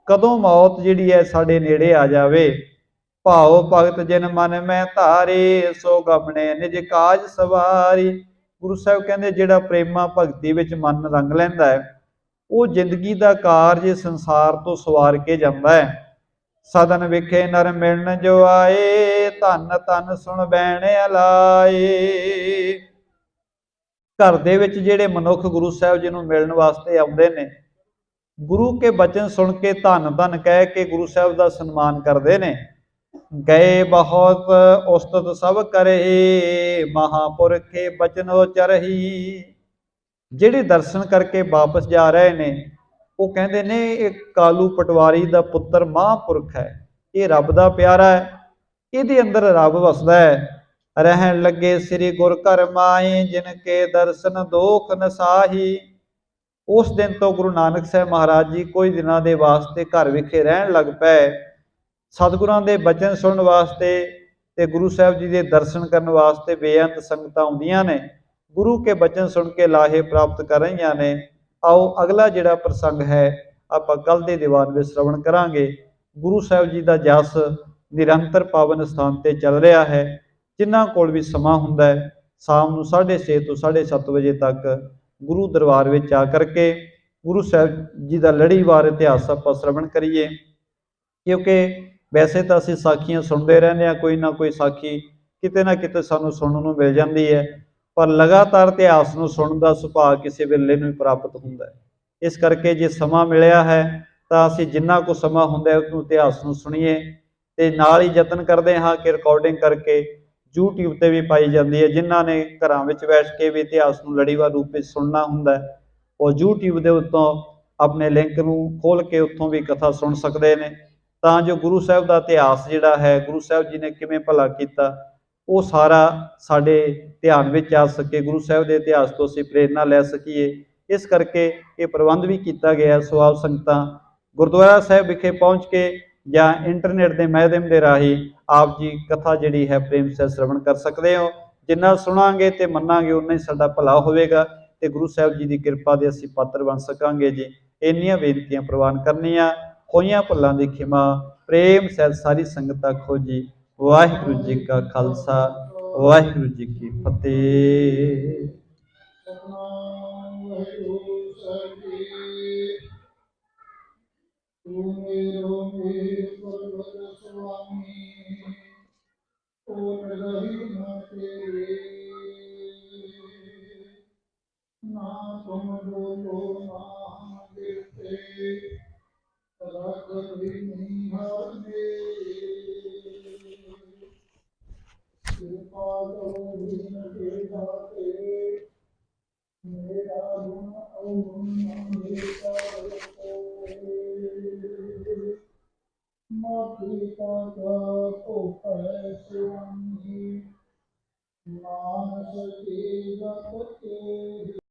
कदों मौत जिहड़ी है साडे नेड़े आ जाए। भाव भगत जिन मन में धारे सो गमने निज काज सवारी। गुरु साहब कहते जिहड़ा प्रेमा भगती विच मन रंग लैंदा है वो जिंदगी का कारज संसार तो सवार के जांदा है। सदन विखे नर मिलन जो आए धन धन सुन बैण अलाए। घर दे विच जिहड़े मनुख गुरु साहब जी नूं मिलण वास्ते आउंदे ने, गुरु के बचन सुन के धन धन कह के गुरु साहब का सन्मान करते हैं। गए बहुत उस्तत सब करे महापुरखे बचन उचरही। जिहड़े दर्शन करके वापस जा रहे हैं वो कहते ने एक कालू पटवारी का पुत्र महापुरख है, ये रब का प्यारा है, ये अंदर रब वसदा है। रहन लगे श्री गुर घर माए जिनके दर्शन दोख नसाही। उस दिन तो गुरु नानक साहब महाराज जी कुछ दिनों के वास्ते घर विखे रहन लग पे, सतगुरां दे बचन सुनने वास्ते ते गुरु साहब जी के दर्शन करने वास्ते बेअंत संगतां आउंदियां ने, गुरु के बचन सुन के लाहे प्राप्त कर रही ने। आओ अगला जिहड़ा प्रसंग है आपां कल दे दीवान में श्रवण करांगे। गुरु साहब जी का जस निरंतर पावन स्थान ते चल रहा है। जिन्हां कोल भी समा हुंदा है शाम नूं 6:30 तो 7:30 बजे तक गुरु दरबार में आ करके ਗੁਰੂ ਸਾਹਿਬ ਜੀ ਦਾ ਲੜੀਵਾਰ ਇਤਿਹਾਸ ਆਪਾਂ ਸ਼ਰਵਣ ਕਰੀਏ, ਕਿਉਂਕਿ ਵੈਸੇ ਤਾਂ ਅਸੀਂ ਸਾਖੀਆਂ ਸੁਣਦੇ ਰਹਿੰਦੇ ਹਾਂ, ਕੋਈ ਨਾ ਕੋਈ ਸਾਖੀ ਕਿਤੇ ਨਾ ਕਿਤੇ ਸਾਨੂੰ ਸੁਣਨ ਨੂੰ ਮਿਲ ਜਾਂਦੀ ਹੈ, ਪਰ ਲਗਾਤਾਰ ਇਤਿਹਾਸ ਨੂੰ ਸੁਣਨ ਦਾ ਸੁਭਾਅ ਕਿਸੇ ਵੇਲੇ ਨੂੰ ਹੀ ਪ੍ਰਾਪਤ ਹੁੰਦਾ ਹੈ। ਇਸ ਕਰਕੇ ਜੇ ਸਮਾਂ ਮਿਲਿਆ ਹੈ ਤਾਂ ਅਸੀਂ ਜਿੰਨਾ ਕੁ ਸਮਾਂ ਹੁੰਦਾ ਉਹਨੂੰ ਇਤਿਹਾਸ ਨੂੰ ਸੁਣੀਏ, ਤੇ ਨਾਲ ਹੀ ਯਤਨ ਕਰਦੇ ਹਾਂ ਕਿ ਰਿਕਾਰਡਿੰਗ ਕਰਕੇ YouTube ਤੇ ਵੀ ਪਾਈ ਜਾਂਦੀ ਹੈ। ਜਿਨ੍ਹਾਂ ਨੇ ਘਰਾਂ ਵਿੱਚ ਬੈਠ ਕੇ ਵੀ ਇਤਿਹਾਸ ਨੂੰ ਲੜੀਵਾਰ ਰੂਪ ਵਿੱਚ ਸੁਣਨਾ ਹੁੰਦਾ ਹੈ, ਉਹ YouTube ਦੇ ਉੱਤੋਂ ਆਪਣੇ ਲਿੰਕ ਨੂੰ ਖੋਲ੍ਹ ਕੇ ਉੱਥੋਂ ਵੀ ਕਥਾ ਸੁਣ ਸਕਦੇ ਨੇ, ਤਾਂ ਜੋ ਗੁਰੂ ਸਾਹਿਬ ਦਾ ਇਤਿਹਾਸ ਜਿਹੜਾ ਹੈ, ਗੁਰੂ ਸਾਹਿਬ ਜੀ ਨੇ ਕਿਵੇਂ ਭਲਾ ਕੀਤਾ, ਉਹ ਸਾਰਾ ਸਾਡੇ ਧਿਆਨ ਵਿੱਚ ਆ ਸਕੇ, ਗੁਰੂ ਸਾਹਿਬ ਦੇ ਇਤਿਹਾਸ ਤੋਂ ਅਸੀਂ ਪ੍ਰੇਰਨਾ ਲੈ ਸਕੀਏ। ਇਸ ਕਰਕੇ ਇਹ ਪ੍ਰਬੰਧ ਵੀ ਕੀਤਾ ਗਿਆ। ਸੋ ਆਪ ਸੰਗਤਾਂ ਗੁਰਦੁਆਰਾ ਸਾਹਿਬ ਵਿਖੇ ਪਹੁੰਚ ਕੇ ਜਾਂ ਇੰਟਰਨੈਟ ਦੇ ਮਾਧਿਅਮ ਦੇ ਰਾਹੀਂ ਆਪ ਜੀ ਕਥਾ ਜਿਹੜੀ ਹੈ ਪ੍ਰੇਮ ਸਹਿਤ ਸ਼ਰਵਣ ਕਰ ਸਕਦੇ ਹੋ। ਜਿੰਨਾ ਸੁਣਾਂਗੇ ਤੇ ਮੰਨਾਂਗੇ ਉਨਾ ਹੀ ਸਾਡਾ ਭਲਾ ਹੋਵੇਗਾ ਤੇ ਗੁਰੂ ਸਾਹਿਬ ਜੀ ਦੀ ਕਿਰਪਾ ਦੇ ਅਸੀਂ ਪਾਤਰ ਬਣ ਸਕਾਂਗੇ ਜੀ। ਇੰਨੀਆਂ ਬੇਨਤੀਆਂ ਪ੍ਰਵਾਨ ਕਰਨੀਆਂ, ਹੋਈਆਂ ਭੁੱਲਾਂ ਦੀ ਖਿਮਾ ਪ੍ਰੇਮ ਸਹਿਤ ਸਾਰੀ ਸੰਗਤ ਆਖੋ ਜੀ। ਵਾਹਿਗੁਰੂ ਜੀ ਕਾ ਖਾਲਸਾ, ਵਾਹਿਗੁਰੂ ਜੀ ਕੀ ਫਤਿਹ।
ਤੂੰ ਮੇਰੋ ਮੇਰ ਪਰਵਤ ਸੁਆਮੀ, ਓ ਰਹੀ ਨਾ ਤੇਰੇ, ਨਾ ਤੁਮ ਬੋਲੋ ਨਾ ਹਮ गिरते, रख भी हर मेरे, कृपा करो दीन के दाते, मेरा गुण अवगुण मेरा माफी का है स्वामी, मानस की गत के